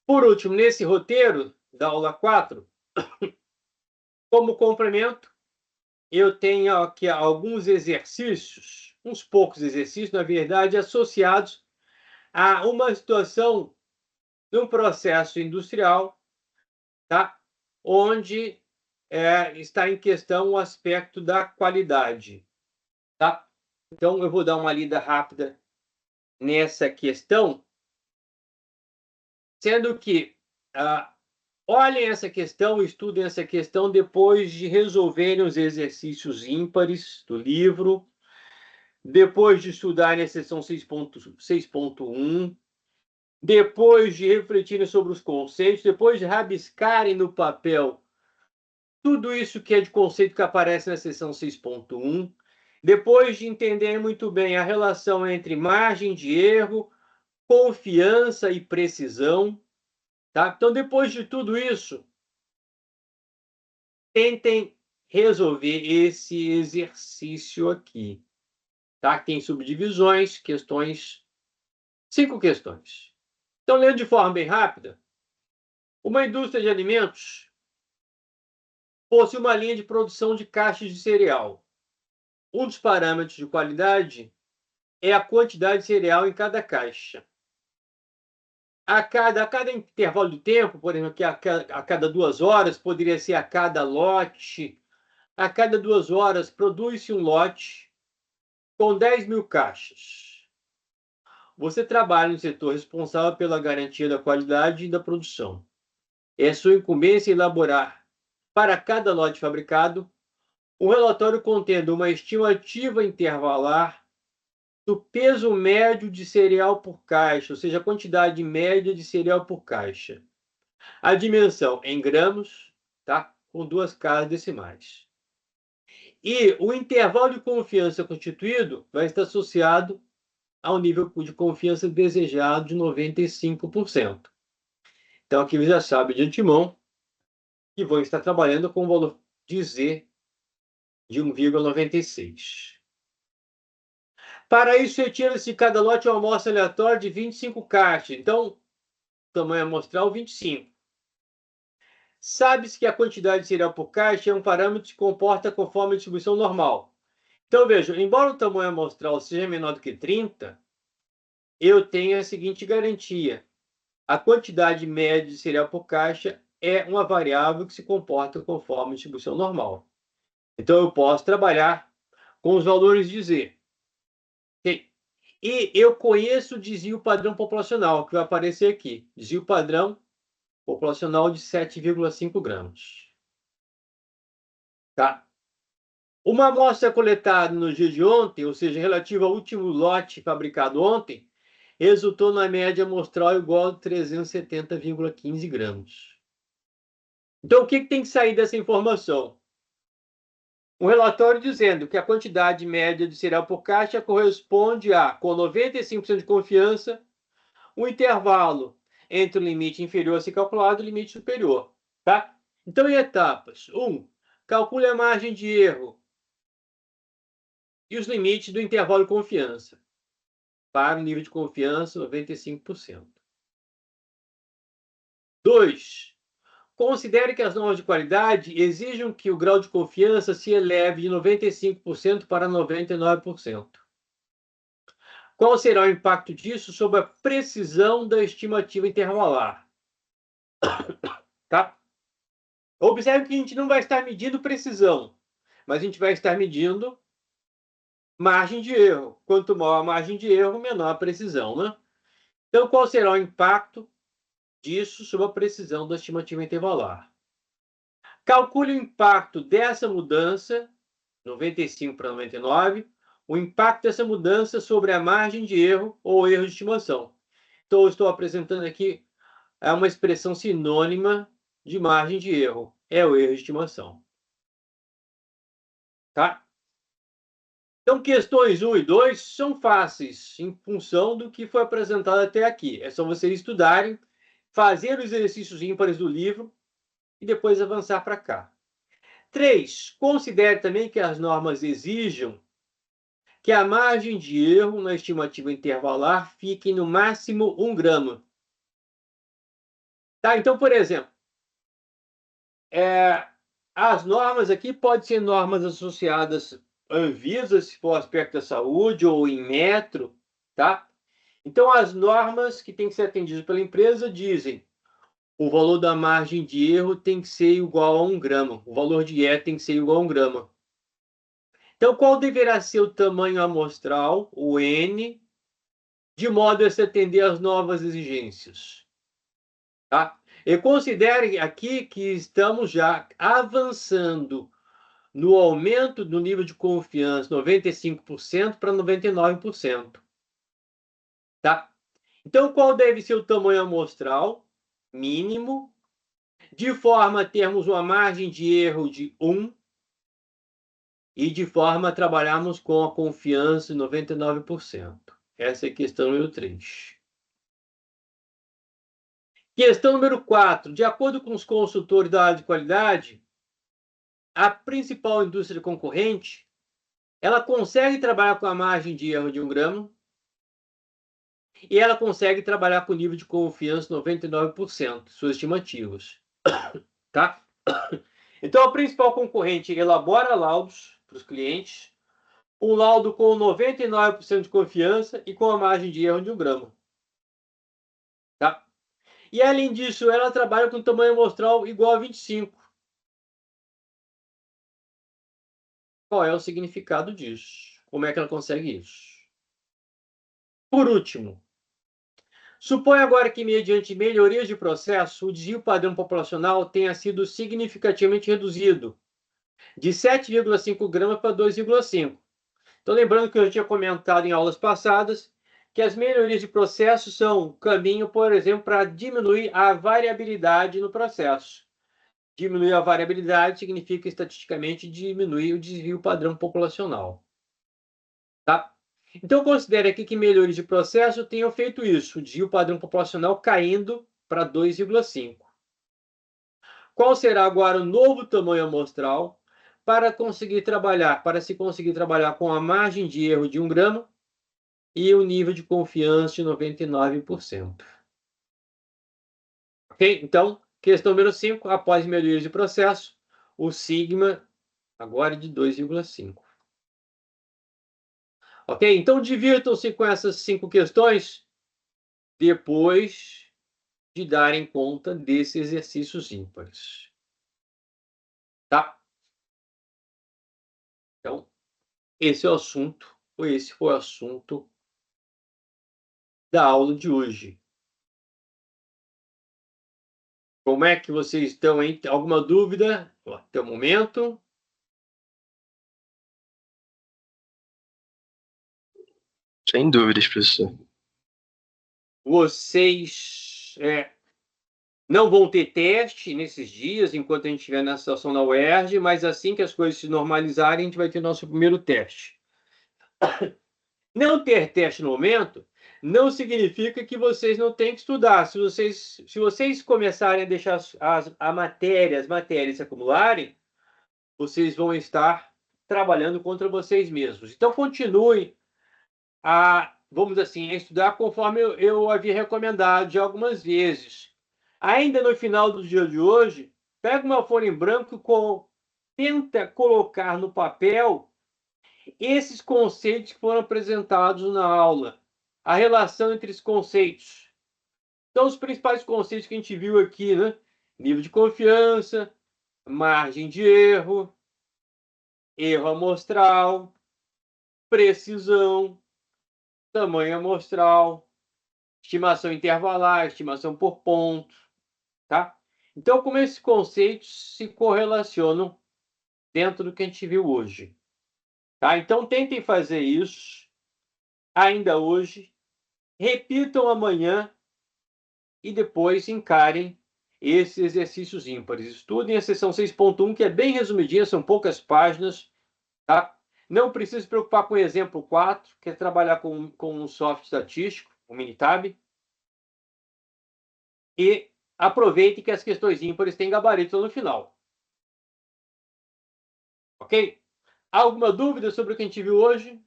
Por último, nesse roteiro da aula 4, como complemento, eu tenho aqui alguns exercícios, uns poucos exercícios, na verdade, associados a uma situação de um processo industrial, tá? Onde está em questão o aspecto da qualidade. Tá? Então, eu vou dar uma lida rápida nessa questão, sendo que olhem essa questão, estudem essa questão depois de resolverem os exercícios ímpares do livro, depois de estudarem a seção 6.1, depois de refletirem sobre os conceitos, depois de rabiscarem no papel tudo isso que é de conceito que aparece na seção 6.1, depois de entenderem muito bem a relação entre margem de erro, confiança e precisão, tá? Então, depois de tudo isso, tentem resolver esse exercício aqui, tá? Tem subdivisões, questões, 5 questões. Então, lendo de forma bem rápida, uma indústria de alimentos possui uma linha de produção de caixas de cereal. Um dos parâmetros de qualidade é a quantidade de cereal em cada caixa. A cada intervalo de tempo, por exemplo, que a cada 2 horas, poderia ser a cada lote, a cada 2 horas produz-se um lote com 10.000 caixas. Você trabalha no setor responsável pela garantia da qualidade e da produção. É sua incumbência elaborar para cada lote fabricado, o relatório contendo uma estimativa intervalar do peso médio de cereal por caixa, ou seja, a quantidade média de cereal por caixa. A dimensão em gramas, tá? Com 2 casas decimais. E o intervalo de confiança constituído vai estar associado ao nível de confiança desejado de 95%. Então, aqui você já sabe de antemão que vou estar trabalhando com o valor de Z de 1,96. Para isso, retira-se de cada lote uma amostra aleatória de 25 caixas. Então, tamanho amostral 25. Sabe-se que a quantidade de cereal por caixa é um parâmetro que se comporta conforme a distribuição normal. Então, veja, embora o tamanho amostral seja menor do que 30, eu tenho a seguinte garantia. A quantidade média de cereal por caixa é uma variável que se comporta conforme a distribuição normal. Então, eu posso trabalhar com os valores de Z. Okay? E eu conheço o desvio padrão populacional, que vai aparecer aqui. Desvio padrão populacional de 7,5 gramas. Tá? Uma amostra coletada no dia de ontem, ou seja, relativa ao último lote fabricado ontem, resultou na média amostral igual a 370,15 gramas. Então, o que tem que sair dessa informação? Um relatório dizendo que a quantidade média de cereal por caixa corresponde a, com 95% de confiança, um intervalo entre o limite inferior a ser calculado e o limite superior. Tá? Então, em etapas. 1. Calcule a margem de erro e os limites do intervalo de confiança. Para o nível de confiança, 95%. 2. Considere que as normas de qualidade exijam que o grau de confiança se eleve de 95% para 99%. Qual será o impacto disso sobre a precisão da estimativa intervalar? Tá? Observe que a gente não vai estar medindo precisão, mas a gente vai estar medindo margem de erro. Quanto maior a margem de erro, menor a precisão, né? Então, qual será o impacto disso sobre a precisão da estimativa intervalar? Calcule o impacto dessa mudança, 95 para 99, o impacto dessa mudança sobre a margem de erro ou erro de estimação. Então, eu estou apresentando aqui uma expressão sinônima de margem de erro. É o erro de estimação. Tá? Então, questões 1 e 2 são fáceis em função do que foi apresentado até aqui. É só vocês estudarem, fazer os exercícios ímpares do livro e depois avançar para cá. 3. Considere também que as normas exijam que a margem de erro na estimativa intervalar fique no máximo 1 grama. Tá? Então, por exemplo, as normas aqui podem ser normas associadas à Anvisa, se for aspecto da saúde, ou em metro, tá? Então, as normas que têm que ser atendidas pela empresa dizem o valor da margem de erro tem que ser igual a 1 grama. O valor de E tem que ser igual a 1 grama. Então, qual deverá ser o tamanho amostral, o N, de modo a se atender às novas exigências? Tá? E considere aqui que estamos já avançando no aumento do nível de confiança 95% para 99%. Tá? Então, qual deve ser o tamanho amostral mínimo, de forma a termos uma margem de erro de 1 e de forma a trabalharmos com a confiança de 99%. Essa é a questão número 3. Questão número 4. De acordo com os consultores da área de qualidade, a principal indústria concorrente, ela consegue trabalhar com a margem de erro de 1 grama e ela consegue trabalhar com nível de confiança 99%, suas estimativas. Tá? Então, a principal concorrente elabora laudos para os clientes, um laudo com 99% de confiança e com a margem de erro de 1 grama. Tá? E, além disso, ela trabalha com tamanho amostral igual a 25. Qual é o significado disso? Como é que ela consegue isso? Por último, Supõe agora que, mediante melhorias de processo, o desvio padrão populacional tenha sido significativamente reduzido, de 7,5 gramas para 2,5. Então, lembrando que eu já tinha comentado em aulas passadas que as melhorias de processo são um caminho, por exemplo, para diminuir a variabilidade no processo. Diminuir a variabilidade significa, estatisticamente, diminuir o desvio padrão populacional. Tá? Então, considere aqui que melhorias de processo tenham feito isso, o desvio padrão populacional caindo para 2,5. Qual será agora o novo tamanho amostral para se conseguir trabalhar com a margem de erro de 1 grama e o nível de confiança de 99%. Ok? Então, questão número 5, após melhorias de processo, o sigma agora é de 2,5. Ok? Então, divirtam-se com essas 5 questões depois de darem conta desses exercícios ímpares. Tá? Então, esse é o assunto, ou esse foi o assunto da aula de hoje. Como é que vocês estão, hein? Alguma dúvida até o momento? Sem dúvidas, professor. Vocês não vão ter teste nesses dias, enquanto a gente estiver na situação da UERJ, mas assim que as coisas se normalizarem, a gente vai ter nosso primeiro teste. Não ter teste no momento não significa que vocês não têm que estudar. Se vocês começarem a deixar as matérias se acumularem, vocês vão estar trabalhando contra vocês mesmos. Então, continuem vamos assim, a estudar conforme eu havia recomendado já algumas vezes. Ainda no final do dia de hoje, pega uma folha em branco e tenta colocar no papel esses conceitos que foram apresentados na aula, a relação entre esses conceitos. Então, os principais conceitos que a gente viu aqui, né? Nível de confiança, margem de erro, erro amostral, precisão, tamanho amostral, estimação intervalar, estimação por ponto, tá? Então, como esses conceitos se correlacionam dentro do que a gente viu hoje, tá? Então, tentem fazer isso ainda hoje, repitam amanhã e depois encarem esses exercícios ímpares. Estudem a seção 6.1, que é bem resumidinha, são poucas páginas, tá? Não precisa se preocupar com o exemplo 4, que é trabalhar com um software estatístico, o Minitab. E aproveite que as questões ímpares têm gabarito no final. Ok? Alguma dúvida sobre o que a gente viu hoje?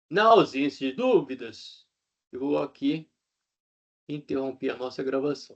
Na ausência de dúvidas, eu vou aqui interromper a nossa gravação.